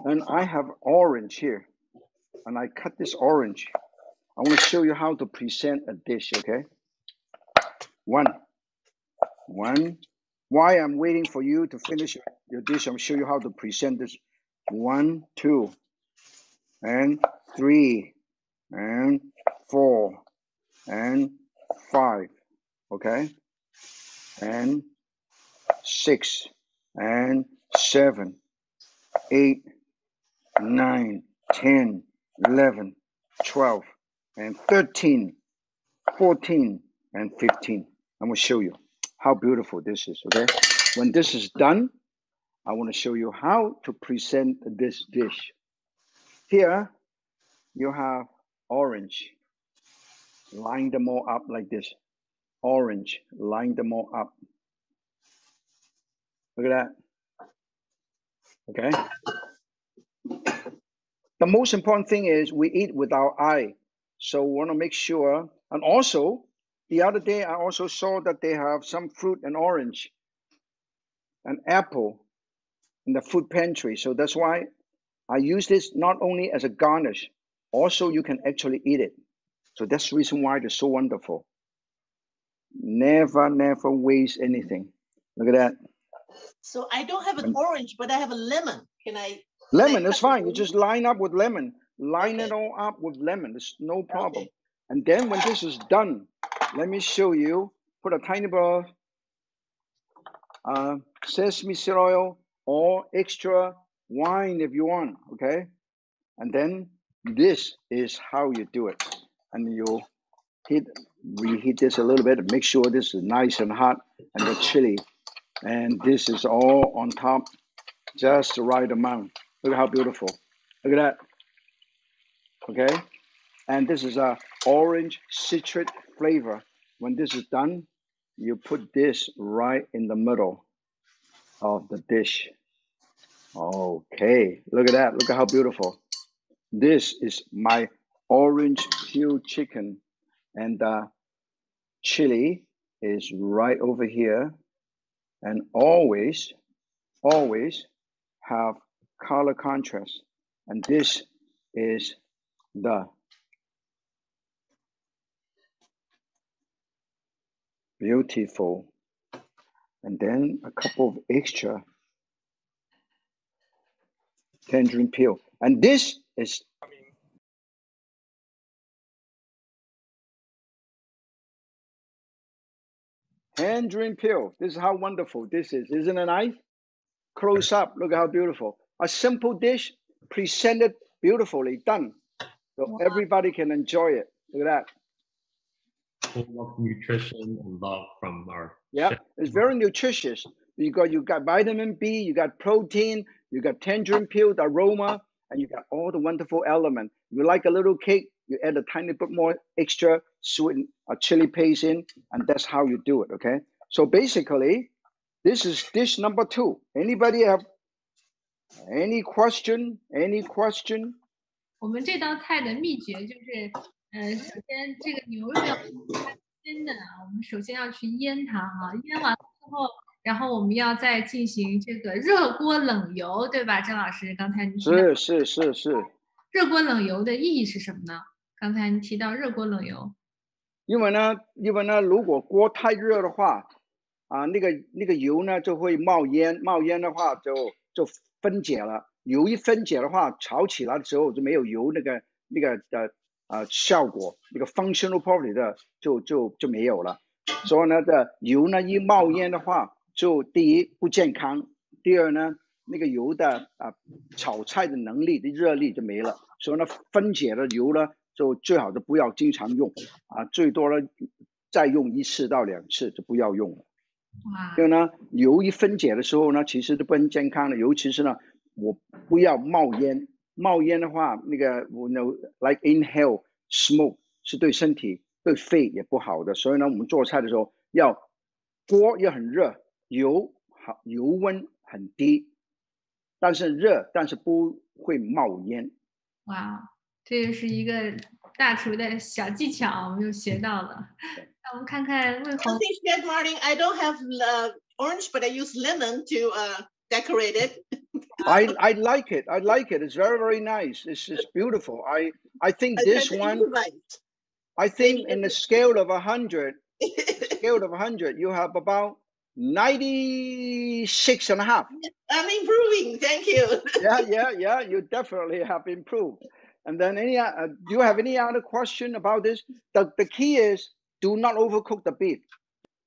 And I have orange here. And I cut this orange. I want to show you how to present a dish, okay? One. While I'm waiting for you to finish your dish, I'm show you how to present this. 1, 2, and 3, and 4, and 5, okay? And 6, and 7, 8, 9, 10, 11, 12, and 13, 14, and 15. I'm going to show you how beautiful this is, okay? When this is done, I want to show you how to present this dish. Here, you have orange. Line them all up like this. Orange, line them all up. Look at that. Okay? The most important thing is we eat with our eye. So we want to make sure. And also, the other day, I also saw that they have some fruit and orange and apple in the food pantry. So that's why I use this not only as a garnish, also you can actually eat it. So that's the reason why they're so wonderful. Never waste anything. Look at that. So I don't have an orange, but I have a lemon. Can I? Lemon, that's fine. You just line up with lemon. Line it all up with lemon. There's no problem. Okay. And then when this is done, let me show you. Put a tiny bit of sesame seed oil or extra wine if you want, okay? And then this is how you do it. And you reheat this a little bit and make sure this is nice and hot and the chili. And this is all on top, just the right amount. Look how beautiful. Look at that. Okay? And this is a orange citrus flavor. When this is done, you put this right in the middle of the dish. Okay, look at that. Look at how beautiful. This is my orange peel chicken. And chili is right over here, and always have color contrast. And this is the beautiful. And then a couple of extra tangerine peel. And this is tangerine peel. This is how wonderful this is. Isn't it nice? Close up. Look how beautiful. A simple dish presented beautifully. Done. So everybody can enjoy it. Look at that. Full of nutrition and love from our Yeah, chef. it's very nutritious. You got vitamin B, you got protein, you got tangerine peel, the aroma, and you got all the wonderful elements. You like a little cake, you add a tiny bit more extra sweet chili paste in, and that's how you do it. Okay. So basically, this is dish number 2. Anybody have any question? Any question? 我们这道菜的秘诀就是，首先这个牛肉要鲜的，我们首先要去腌它哈，腌完了之后，然后我们要再进行这个热锅冷油，对吧，郑老师？刚才您提到是。热锅冷油的意义是什么呢？刚才您提到热锅冷油。因为呢，如果锅太热的话，那个油呢就会冒烟，冒烟的话就分解了。油一分解的话，炒起来的时候就没有油那个效果，那个 functional property 的就没有了。所以呢，这油呢一冒烟的话，就第一不健康，第二呢那个油的炒菜的能力的热力就没了。所以呢，分解的油呢就最好就不要经常用最多呢再用1次到2次就不要用了。因为呢，油一分解的时候呢，其实是不很健康的，尤其是呢，我不要冒烟。冒烟的话，那个like inhale smoke 是对身体、对肺也不好的。所以呢，我们做菜的时候锅要很热，油温很低，但是热，但是不会冒烟。哇，这个是一个大厨的小技巧，我们又学到了。那我们看看魏红。Something said, Martin, I don't have orange, but I use lemon to decorate it. I like it. I like it. It's very, very nice. It's beautiful. I think this one. I think in the scale of 100, you have about 96.5. I'm improving. Thank you. Yeah. You definitely have improved. And then do you have any other question about this? The key is do not overcook the beef.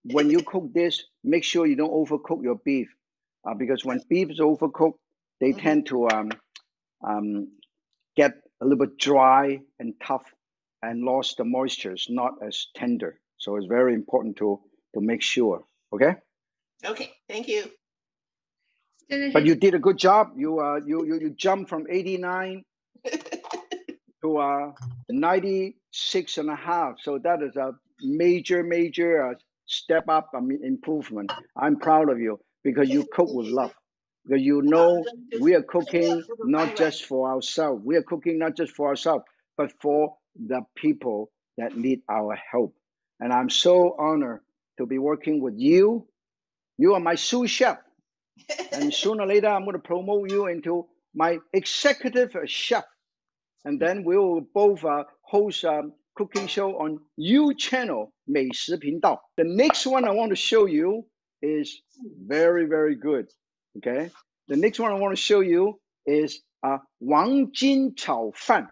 When you cook this, make sure you don't overcook your beef, because when beef is overcooked, they tend to get a little bit dry and tough and lost the moisture. It's not as tender. So it's very important to make sure. Okay? Okay, thank you. But you did a good job. You jumped from 89 to 96.5. So that is a major step up, improvement. I'm proud of you because you cook with love. Because we are cooking not just for ourselves. We are cooking not just for ourselves, but for the people that need our help. And I'm so honored to be working with you. You are my sous chef. And sooner or later, I'm going to promote you into my executive chef. And then we will both host a cooking show on You Channel, 美食频道. The next one I want to show you is very, very good. Okay? The next one I want to show you is Wang Jin Chao Fan.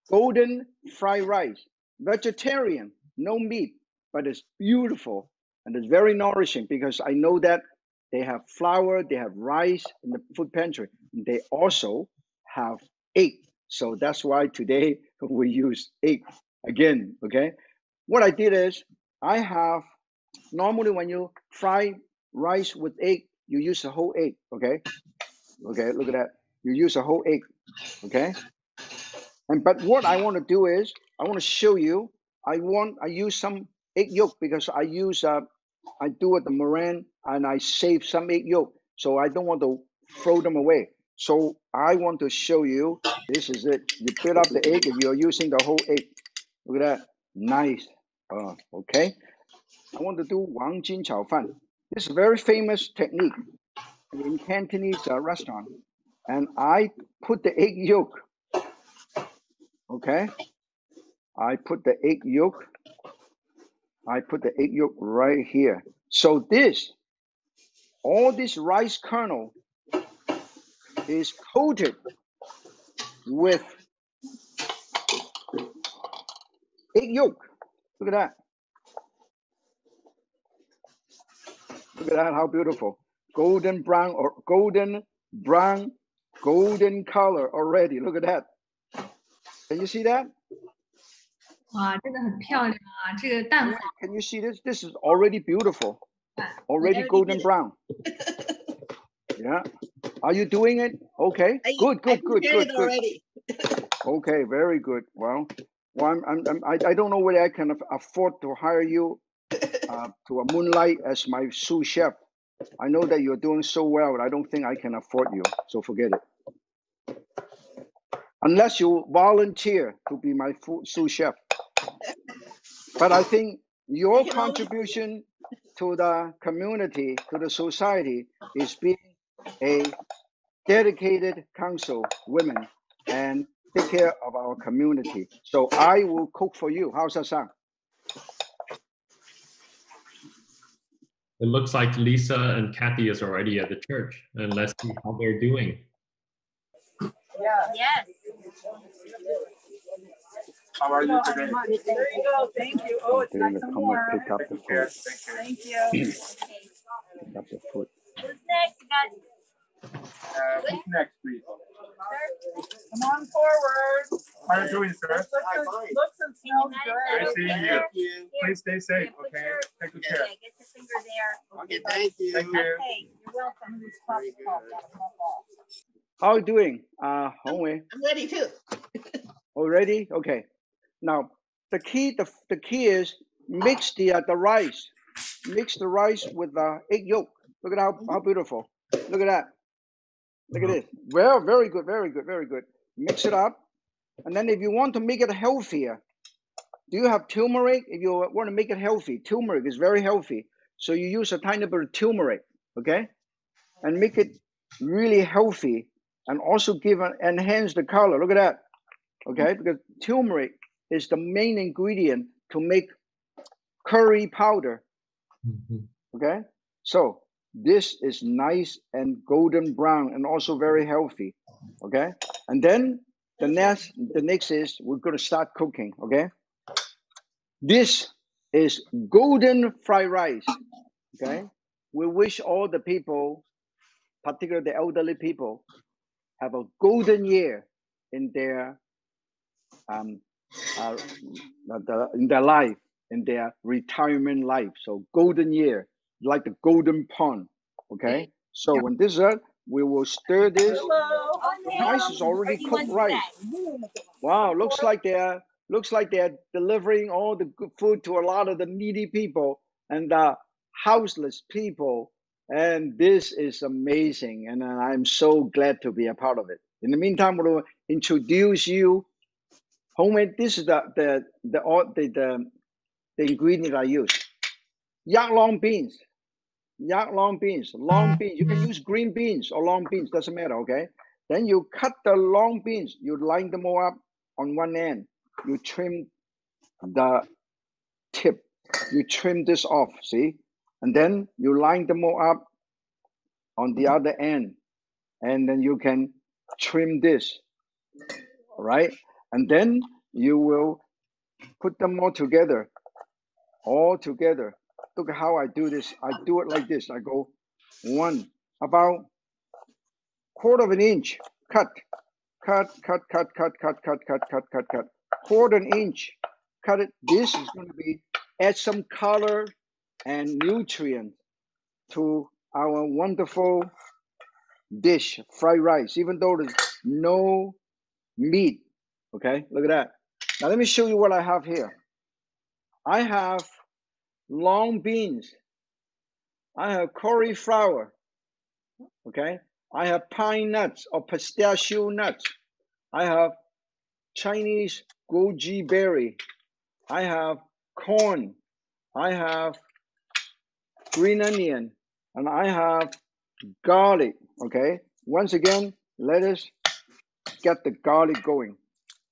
Golden fried rice. Vegetarian, no meat, but it's beautiful. And it's very nourishing because I know that they have flour, they have rice in the food pantry. They also have egg. So that's why today we use egg again, okay? What I did is normally when you fry rice with egg, you use a whole egg, okay? Okay, look at that. You use a whole egg, okay? But what I want to do is, I want to show you, I use some egg yolk because I do it the meringue and I save some egg yolk. So I don't want to throw them away. So I want to show you, this is it. You put up the egg and you're using the whole egg. Look at that, nice. Okay. I want to do Wang Jin Chao Fan. This is a very famous technique in Cantonese restaurant. And I put the egg yolk. Okay. I put the egg yolk. I put the egg yolk right here. So all this rice kernel is coated with egg yolk. Look at that. Look at that, how beautiful. Golden brown or golden brown, golden color already. Look at that. Can you see that? 哇，真的很漂亮啊！这个蛋黄 Can you see this? This is already beautiful. Already golden brown. Yeah. Are you doing it? Okay. Good. Already. Okay, very good. Well, I don't know whether I can afford to hire you to a moonlight as my sous chef. I know that you're doing so well, but I don't think I can afford you. So forget it. Unless you volunteer to be my sous chef. But I think your contribution to the community, to the society, is being a dedicated council women and take care of our community. So I will cook for you. How's that sound? It looks like Lisa and Kathy is already at the church, and let's see how they're doing. Yes. How are you today? There you go. Thank you. Oh, it's nice and warm. Pick up the food. Thank you. Pick up the food. Who's next, guys? Who's next, please? Come on forward. How are you doing, sir? Looks and smells good. Nice seeing you. Please stay safe, okay? Take good care. Get your finger there. Okay, thank you. Thank you. Hey, you're welcome. How are you doing, Hongwei? I'm ready too. Already? Okay. Now the key is mix the rice. Mix the rice with the egg yolk. Look at how beautiful. Look at that. Look at this. Well, very good, very good, very good. Mix it up. And then if you want to make it healthier, do you have turmeric? If you want to make it healthy, turmeric is very healthy. So you use a tiny bit of turmeric, okay? And make it really healthy and also enhance the color. Look at that, okay? Because turmeric is the main ingredient to make curry powder, okay? So this is nice and golden brown and also very healthy, okay? And then the next is we're going to start cooking, okay? This is golden fried rice, okay? We wish all the people, particularly the elderly people, have a golden year in their life, in their retirement life. So golden year, like the golden pond, okay? So when this is done, we will stir this. The rice is already cooked rice. Wow, looks like they're delivering all the good food to a lot of the needy people and the houseless people. And this is amazing. And I'm so glad to be a part of it. In the meantime, we'll introduce you. Homemade, this is the ingredient I use. Yak long beans. Yak long beans. Long beans. You can use green beans or long beans, doesn't matter, okay? Then you cut the long beans, you line them all up on one end. You trim the tip. You trim this off, see? And then you line them all up on the other end. And then you can trim this, all right? And then you will put them all together. Look at how I do this. I do it like this. I go about quarter of an inch, cut. Quarter an inch, cut it. This is going to add some color and nutrient to our wonderful dish, fried rice, even though there's no meat. Okay, look at that. Now let me show you what I have here. I have long beans. I have cauliflower. Okay, I have pine nuts or pistachio nuts. I have Chinese goji berry. I have corn, I have green onion, and I have garlic. Okay, once again, let us get the garlic going,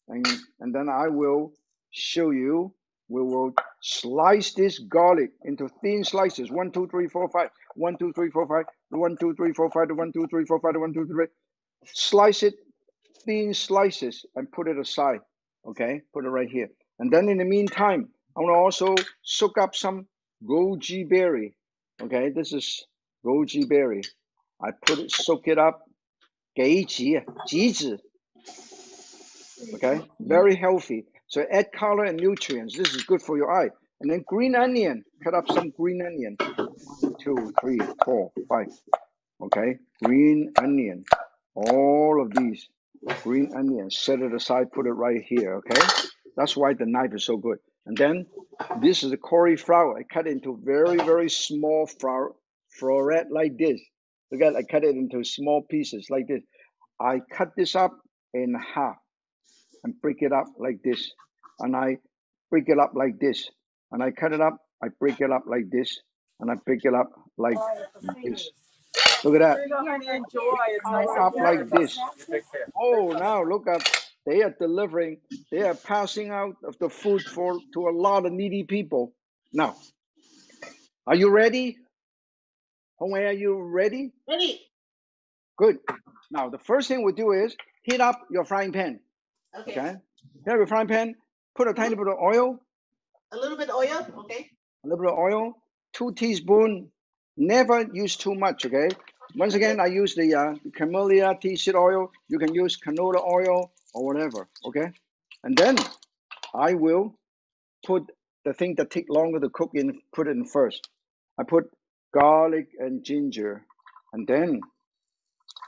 and then I will show you. We will slice this garlic into thin slices. 1, 2, 3, 4, 5. 1, 2, 3, 4, 5. 1, 2, 3, 4, 5. 1, 2, 3, 4, 5. 1, 2, 3. Slice it thin slices and put it aside. Okay, put it right here. And then in the meantime, I want to also soak up some goji berry. Okay, this is goji berry. I soak it up. 杞子, 杞子. Okay, very healthy. So add color and nutrients. This is good for your eye. And then green onion. Cut up some green onion. 1, 2, 3, 4, 5. Okay, green onion. All of these green onions. Set it aside. Put it right here. Okay, that's why the knife is so good. And then this is the cauliflower. I cut it into very, very small floret like this. Look at, I cut it into small pieces like this. I cut this up in half and break it up like this. And I break it up like this. And I cut it up. I break it up like this. And I break it up like this. Look at that. Up like this. Oh, now look at, they are delivering, they are passing out of the food to a lot of needy people. Now, are you ready? Hongwei, are you ready? Ready. Good. Now, the first thing we do is heat up your frying pan. Okay. Heat up your frying pan. Put a tiny bit of oil. A little bit oil. Okay. A little bit of oil. 2 teaspoons. Never use too much. Okay. Once again, I use the camellia tea seed oil. You can use canola oil or whatever. Okay. And then I will put the thing that take longer to cook in. Put it in first. I put garlic and ginger, and then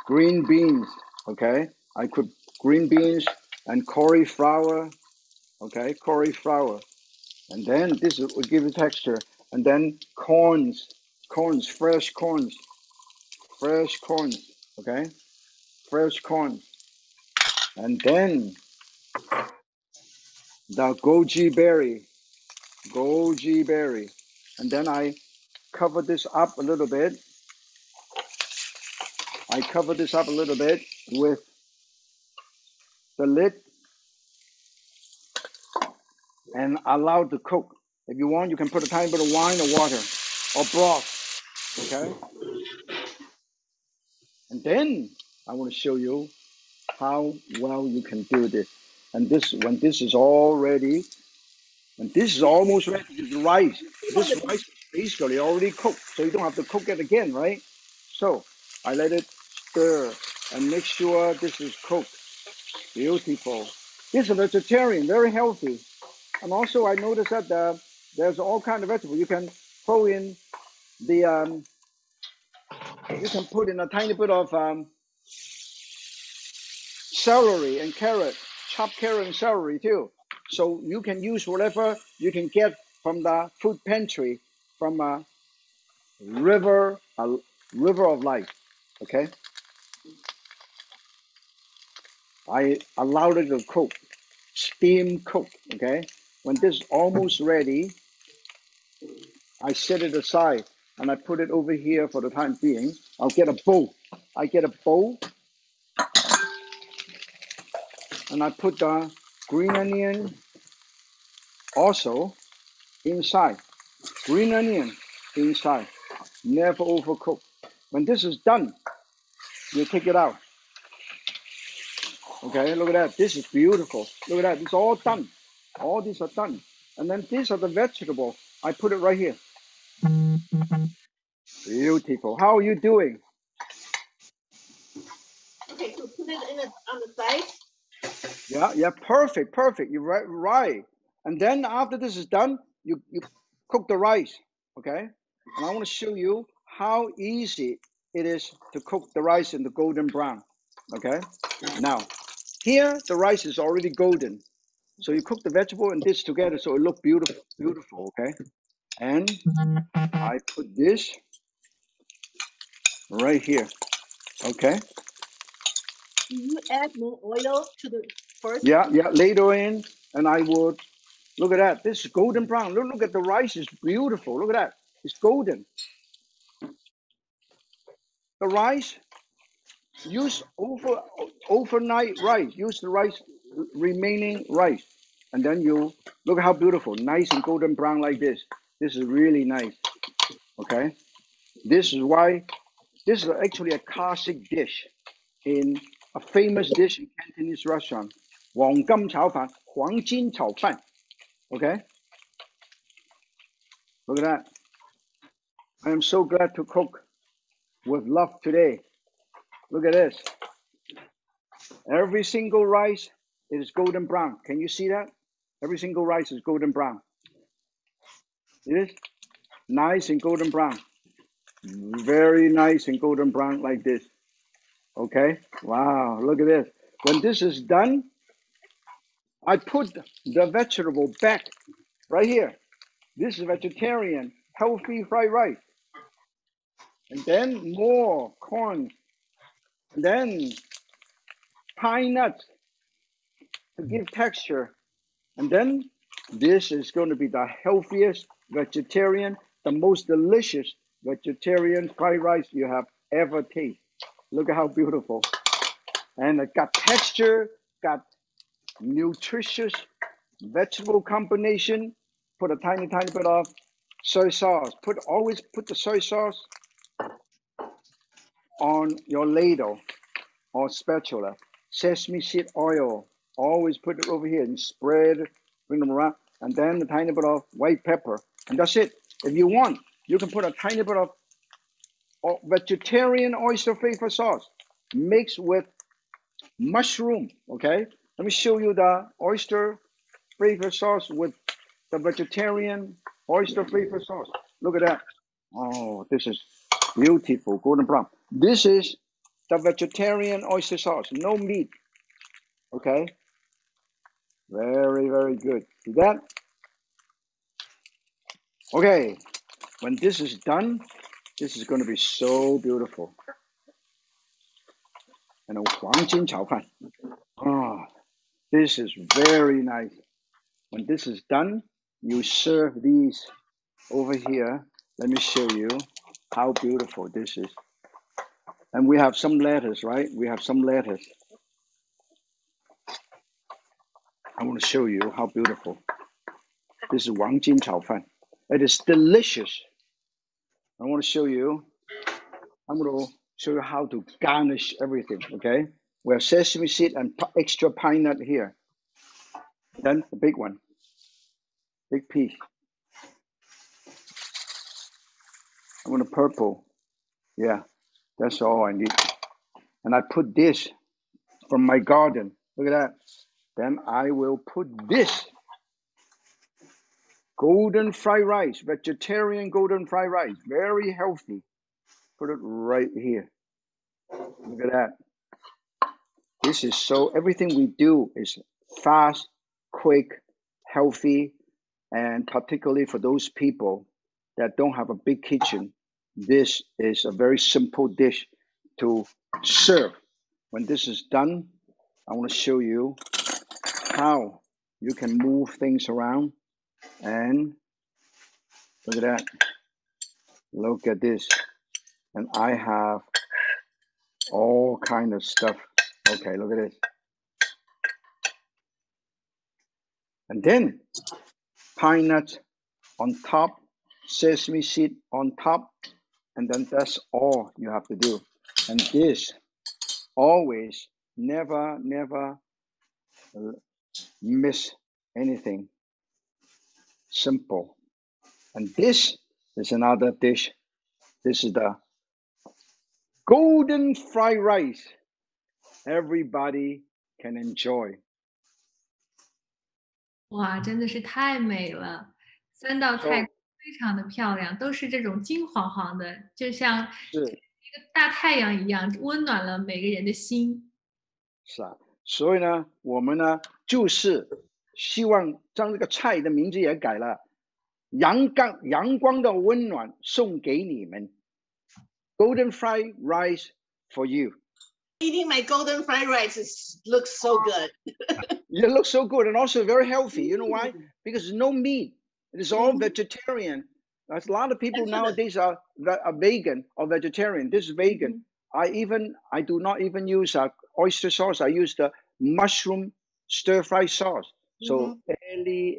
green beans. Okay. I put green beans and cauliflower. Okay, cauliflower. And then this will give it texture. And then corns, fresh corns. Okay, fresh corn. And then the goji berry. And then I cover this up a little bit. With the lid and allow it to cook. If you want, you can put a tiny bit of wine or water or broth. Okay. And then I want to show you how well you can do this. And when this is all ready, when this is almost ready, this rice is basically already cooked, so you don't have to cook it again, right? So I let it stir and make sure this is cooked. Beautiful. This is vegetarian, very healthy. And also I noticed that there's all kinds of vegetables. You can throw in the, you can put in a tiny bit of celery and carrot, chopped carrot and celery too. So you can use whatever you can get from the food pantry, from a river of life. Okay. I allowed it to cook, steam cook. Okay. When this is almost ready, I set it aside and I put it over here for the time being. I'll get a bowl. I get a bowl and I put the green onion also inside. Green onion inside. Never overcook. When this is done, you take it out. Okay, look at that. This is beautiful. Look at that. It's all done. All these are done. And then these are the vegetables. I put it right here. Beautiful. How are you doing? Okay, so put it on the side. Yeah, perfect. You're right. And then after this is done, you cook the rice. Okay. And I want to show you how easy it is to cook the rice in the golden brown. Okay. Now, here the rice is already golden. So you cook the vegetable and this together so it looks beautiful. Okay. And I put this right here. Okay. Do you add more oil to the first? Yeah, later in, and I would Look at that. This is golden brown. Look at the rice. It's beautiful. Look at that. It's golden. The rice, use overnight rice. Use the rice, remaining rice. And then you look how beautiful. Nice and golden brown like this. This is really nice. Okay. This is why this is actually a classic dish in a famous dish in Cantonese restaurant. 黄金炒飯, 黄金炒飯. Okay. Look at that. I am so glad to cook with love today. Look at this. Every single rice is golden brown. Can you see that? Every single rice is golden brown. It is nice and golden brown. Very nice and golden brown like this. Okay. Wow. Look at this. When this is done, I put the vegetable back right here. This is vegetarian, healthy fried rice. And then more corn. And then pine nuts to give texture. And then this is going to be the healthiest vegetarian, the most delicious vegetarian fried rice you have ever tasted. Look at how beautiful. And it got texture, got nutritious vegetable combination. Put a tiny bit of soy sauce. Always put the soy sauce on your ladle or spatula. Sesame seed oil. Always put it over here and spread, bring them around. And then a tiny bit of white pepper. And that's it. If you want, you can put a tiny bit of vegetarian oyster flavor sauce mixed with mushroom. Okay. Let me show you the oyster flavor sauce with the vegetarian oyster flavor sauce. Look at that. Oh, this is beautiful, golden brown. This is the vegetarian oyster sauce, no meat. Okay. Very, very good. See that? Okay. When this is done, this is going to be so beautiful. And a 黄金炒饭. Oh, this is very nice. When this is done, you serve these over here. Let me show you how beautiful this is. And we have some lettuce, right? We have some lettuce. I want to show you how beautiful. This is 黄金炒饭. It is delicious. I want to show you. I'm going to show you how to garnish everything, okay? We have sesame seed and extra pine nut here. Then the big one. Big piece. I want a purple. Yeah, that's all I need. And I put this from my garden. Look at that. Then I will put this golden fried rice, vegetarian golden fried rice, very healthy. Put it right here. Look at that. This is so, everything we do is fast, quick, healthy, and particularly for those people that don't have a big kitchen, this is a very simple dish to serve. When this is done, I want to show you how you can move things around. And look at that. Look at this. And I have all kind of stuff. Okay, look at this. And then pine nuts on top, sesame seed on top, and then that's all you have to do. And this always, never miss anything. Simple. And this is another dish. This is the golden fried rice. Everybody can enjoy. 哇，真的是太美了！3道菜非常的漂亮，都是这种金黄黄的，就像一个大太阳一样，温暖了每个人的心。是啊，所以呢，我们呢就是希望将这个菜的名字也改了，阳光的温暖送给你们 ，Golden fried rice for you。Eating my golden fried rice looks so good. It looks so good and also very healthy. You know why? Because no meat. It is all vegetarian. There's a lot of people nowadays are vegan or vegetarian. This is vegan. I do not even use oyster sauce. I use the mushroom stir fry sauce. So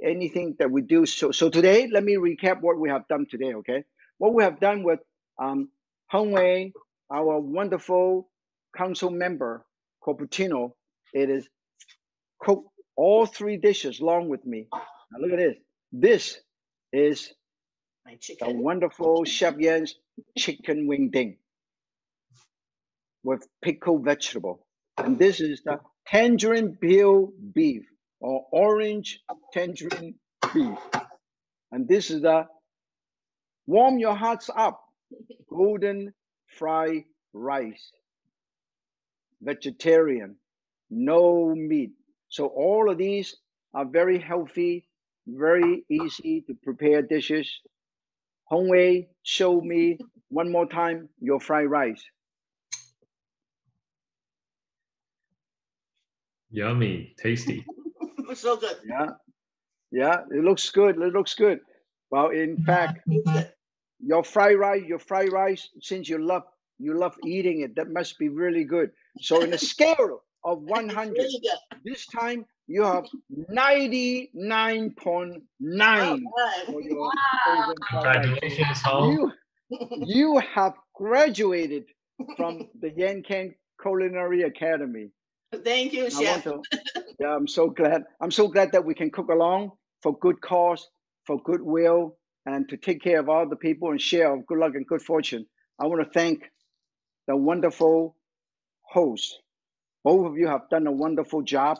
anything that we do. So today, let me recap what we have done today. Okay, what we have done with Hong Wei, our wonderful council member, Cupertino, it is cook all 3 dishes along with me. Now look at this. This is my the chicken. wonderful Chef Yan's chicken wing ding with pickled vegetable. And this is the tangerine peel beef or orange tangerine beef. And this is the warm your hearts up golden fried rice. Vegetarian, no meat. So all of these are very healthy, very easy to prepare dishes. Hong Wei, show me one more time your fried rice. Yummy, tasty. So good. Yeah, it looks good. It looks good. Well, in fact, your fried rice, since you love eating it, that must be really good. So in a scale of 100, really this time you have 99.9 for your golden fried rice. Congratulations, Hong. You have graduated from the Yan Can Culinary Academy. Thank you, Chef. Yeah, I'm so glad. I'm so glad that we can cook along for good cause, for goodwill, and to take care of all the people and share good luck and good fortune. I want to thank the wonderful hosts. Both of you have done a wonderful job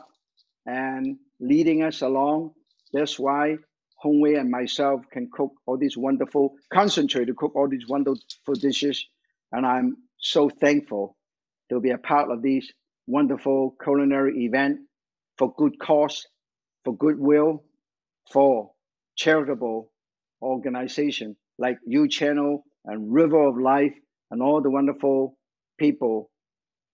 and leading us along. That's why Hong Wei and myself can cook all these wonderful, concentrate to cook all these wonderful dishes. And I'm so thankful to be a part of this wonderful culinary event for good cause, for goodwill, for charitable organization like U Channel and River of Life and all the wonderful people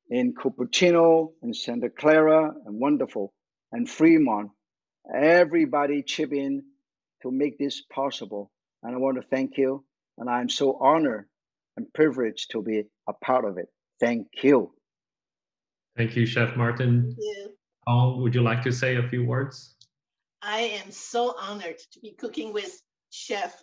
in Cupertino and Santa Clara and wonderful and Fremont. Everybody chip in to make this possible. And I want to thank you. And I'm so honored and privileged to be a part of it. Thank you. Thank you, Chef Martin. Thank you. Hong, would you like to say a few words? I am so honored to be cooking with Chef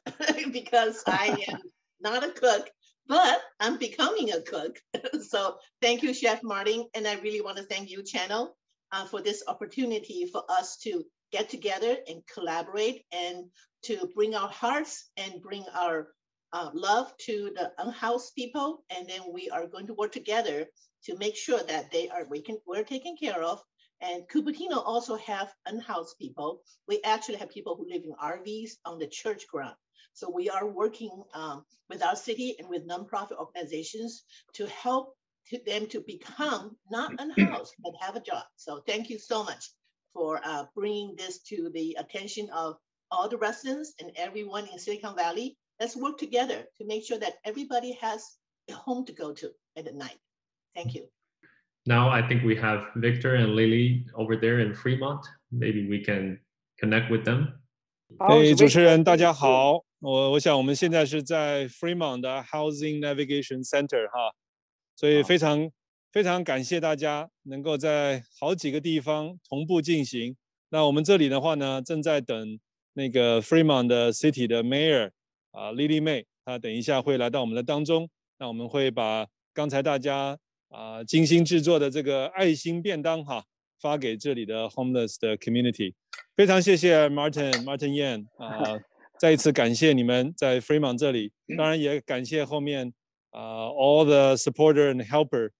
because I am not a cook, but I'm becoming a cook. So thank you, Chef Martin. And I really want to thank you, Channel, for this opportunity for us to get together and collaborate and to bring our hearts and bring our love to the unhoused people. And then we are going to work together to make sure that we're taken care of. And Cupertino also have unhoused people. We actually have people who live in RVs on the church ground. So we are working with our city and with nonprofit organizations to help them to become not unhoused, but have a job. So thank you so much for bringing this to the attention of all the residents and everyone in Silicon Valley. Let's work together to make sure that everybody has a home to go to at the night. Thank you. Now I think we have Victor and Lily over there in Fremont. Maybe we can connect with them. 主持人大家好，我想我们现在是在 Fremont 的 Housing Navigation Center 哈，所以非常感谢大家能够在好几个地方同步进行。那我们这里的话呢，正在等那个 Fremont 的 City 的 Mayor Lily May， 她等一下会来到我们的当中。那我们会把刚才大家精心制作的这个爱心便当哈发给这里的 homeless 的 community。非常谢谢 Martin Yan 再一次感谢你们在 Fremont 这里，当然也感谢后面all the supporter and helper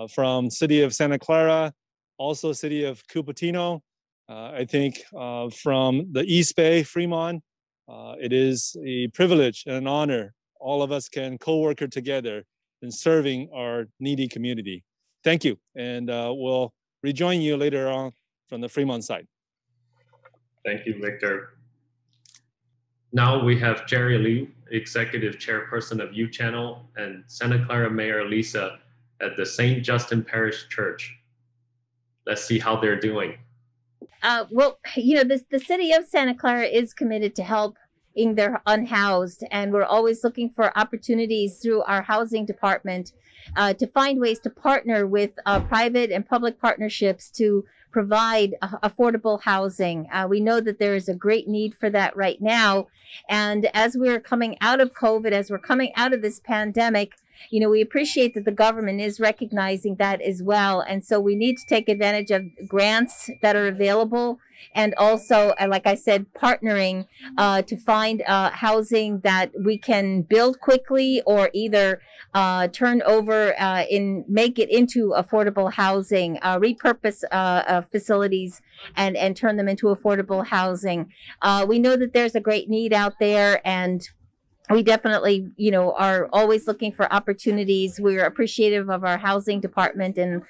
from City of Santa Clara, also City of Cupertino. I think from the East Bay, Fremont, it is a privilege and an honor. All of us can co-work together in serving our needy community. Thank you, and we'll rejoin you later on from the Fremont side. Thank you, Victor. Now we have Jerry Liu, Executive Chairperson of U Channel, and Santa Clara Mayor Lisa at the St. Justin Parish Church. Let's see how they're doing. Well, the city of Santa Clara is committed to helping their unhoused, and we're always looking for opportunities through our housing department to find ways to partner with private and public partnerships to provide affordable housing. We know that there is a great need for that right now. And as we're coming out of COVID, as we're coming out of this pandemic, we appreciate that the government is recognizing that as well. And so we need to take advantage of grants that are available. And also, like I said, partnering to find housing that we can build quickly or either turn over make it into affordable housing, repurpose facilities and turn them into affordable housing. We know that there's a great need out there, and we definitely, are always looking for opportunities. We're appreciative of our housing department and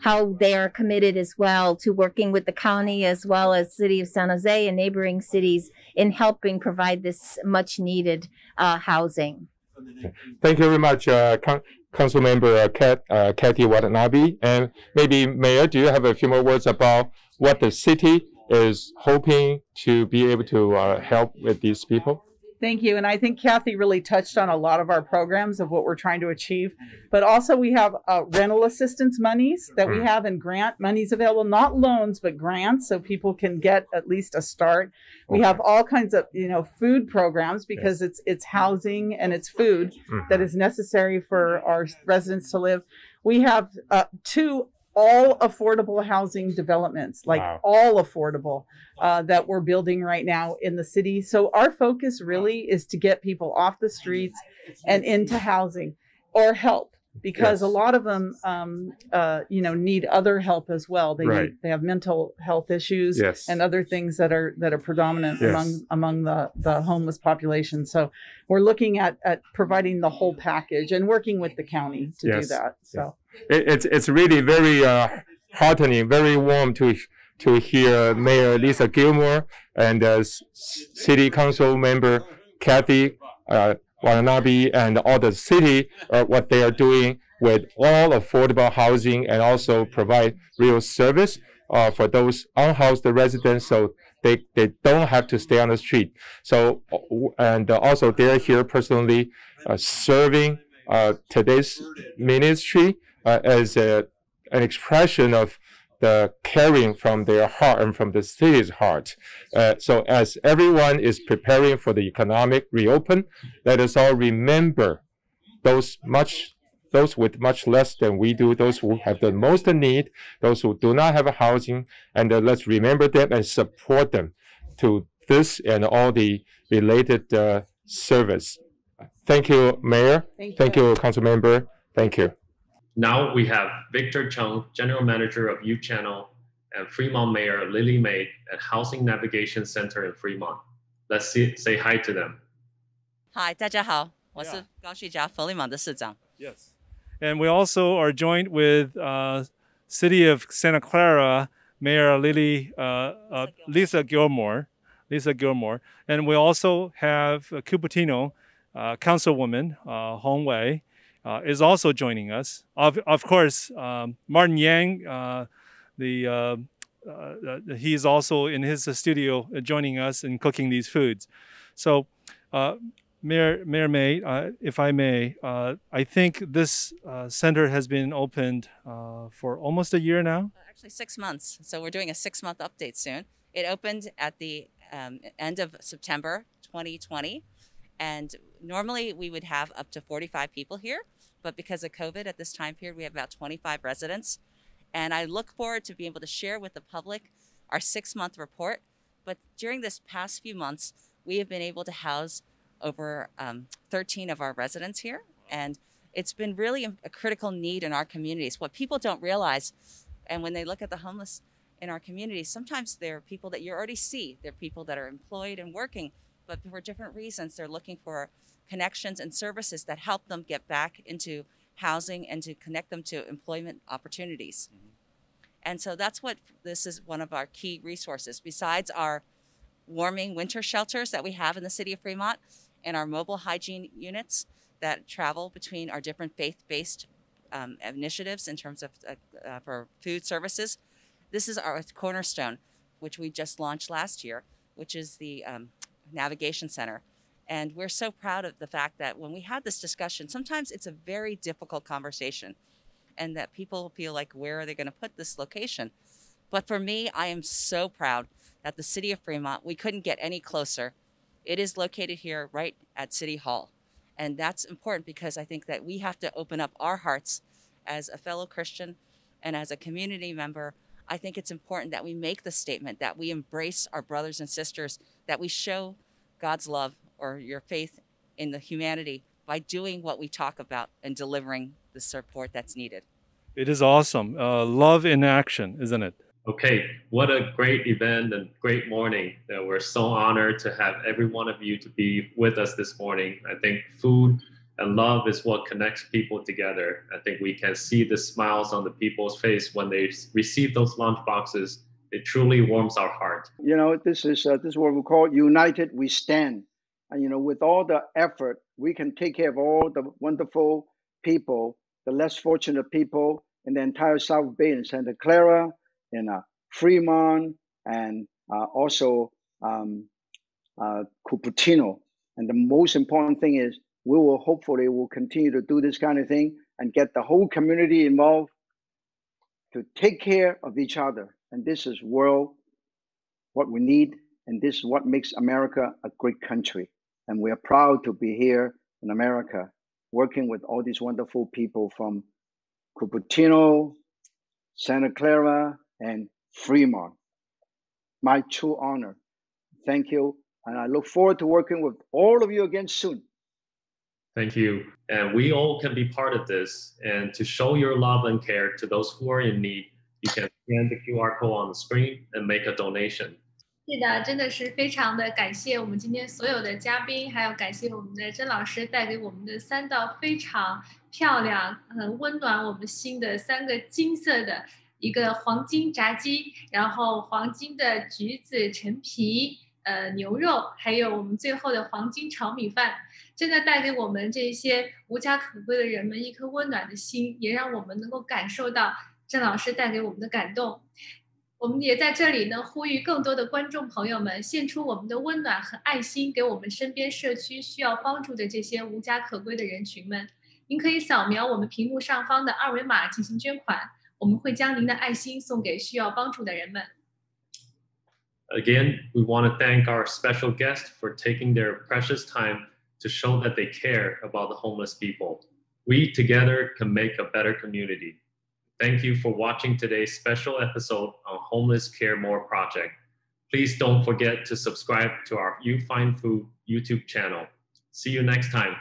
how they are committed as well to working with the county as well as City of San Jose and neighboring cities in helping provide this much needed housing. Thank you very much, Council Member Kathy Watanabe. And maybe Mayor, do you have a few more words about what the city is hoping to be able to help with these people? Thank you. And I think Kathy really touched on a lot of our programs of what we're trying to achieve. But also we have rental assistance monies that we have and grant monies available, not loans, but grants, so people can get at least a start. We have all kinds of, food programs because it's housing and it's food that is necessary for our residents to live. We have 2 all affordable housing developments, all affordable, that we're building right now in the city. So our focus really is to get people off the streets and into housing or help, because a lot of them, need other help as well. They have mental health issues and other things that are predominant among the homeless population. So we're looking at providing the whole package and working with the county to do that. So it's really very heartening, very warm to hear Mayor Lisa Gilmore and City Council Member Kathy Watanabe and all the city, what they are doing with all affordable housing and also provide real service for those unhoused residents, so they don't have to stay on the street. So, and also they're here personally serving today's ministry as an expression of the caring from their heart and from the city's heart. So as everyone is preparing for the economic reopen, let us all remember those with much less than we do, those who have the most need, those who do not have a housing, and let's remember them and support them to this and all the related service. Thank you, Mayor. Thank you, Council Member. Thank you. Now we have Victor Chung, General Manager of U Channel, and Fremont Mayor Lily May at Housing Navigation Center in Fremont. Let's say hi to them. Hi, 大家好，我是高旭佳，佛利芒的市长。 Yes. And we also are joined with City of Santa Clara Mayor Lisa Gilmore. And we also have Cupertino Councilwoman Hong Wei is also joining us. Of course, Martin Yang, he's also in his studio joining us and cooking these foods. So Mayor May, if I may, I think this center has been opened for almost a year now. Actually 6 months. So we're doing a 6-month update soon. It opened at the end of September 2020. And normally we would have up to 45 people here. But because of COVID at this time period, we have about 25 residents. And I look forward to being able to share with the public our 6-month report. But during this past few months, we have been able to house over 13 of our residents here. And it's been really a critical need in our communities. What people don't realize, and when they look at the homeless in our communities, sometimes they're people that you already see. They're people that are employed and working, but for different reasons, they're looking for connections and services that help them get back into housing and to connect them to employment opportunities. And so that's what this is, one of our key resources. Besides our warming winter shelters that we have in the city of Fremont and our mobile hygiene units that travel between our different faith-based initiatives in terms of for food services. This is our cornerstone, which we just launched last year, which is the Navigation Center. And we're so proud of the fact that when we had this discussion, sometimes it's a very difficult conversation and that people feel like, where are they going to put this location? But for me, I am so proud that the city of Fremont, we couldn't get any closer. It is located here right at City Hall. And that's important because I think that we have to open up our hearts as a fellow Christian and as a community member. I think it's important that we make the statement, that we embrace our brothers and sisters, that we show God's love or your faith in the humanity by doing what we talk about and delivering the support that's needed. It is awesome. Love in action, isn't it? Okay, what a great event and great morning. We're so honored to have every one of you to be with us this morning. I think food and love is what connects people together. I think we can see the smiles on the people's face when they receive those lunch boxes. It truly warms our heart. You know, this is what we call united we stand. And, you know, with all the effort, we can take care of all the wonderful people, the less fortunate people in the entire South Bay, in Santa Clara, in Fremont, and also Cupertino. And the most important thing is we will hopefully will continue to do this kind of thing and get the whole community involved to take care of each other. And this is what we need, and this is what makes America a great country. And we are proud to be here in America, working with all these wonderful people from Cupertino, Santa Clara, and Fremont. My true honor. Thank you. And I look forward to working with all of you again soon. Thank you. And we all can be part of this. And to show your love and care to those who are in need, you can scan the QR code on the screen and make a donation. 是的，真的是非常的感谢我们今天所有的嘉宾，还有感谢我们的甄老师带给我们的3道非常漂亮、很温暖我们心的3个金色的一个黄金炸鸡，然后黄金的橘子陈皮。牛肉，还有我们最后的黄金炒米饭，真的带给我们这些无家可归的人们一颗温暖的心，也让我们能够感受到郑老师带给我们的感动。我们也在这里呢，呼吁更多的观众朋友们献出我们的温暖和爱心，给我们身边社区需要帮助的这些无家可归的人群们。您可以扫描我们屏幕上方的2维码进行捐款，我们会将您的爱心送给需要帮助的人们。Again, we want to thank our special guests for taking their precious time to show that they care about the homeless people. We together can make a better community. Thank you for watching today's special episode on Homeless Care More Project. Please don't forget to subscribe to our You Find Food YouTube channel. See you next time.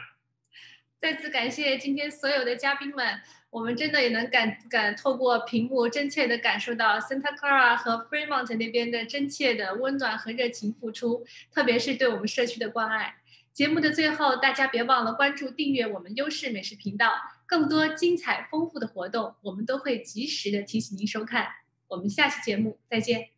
再次感谢今天所有的嘉宾们，我们真的也能透过屏幕真切地感受到 Santa Clara 和 Fremont 那边的真切的温暖和热情付出，特别是对我们社区的关爱。节目的最后，大家别忘了关注订阅我们优势美食频道，更多精彩丰富的活动，我们都会及时的提醒您收看。我们下期节目再见。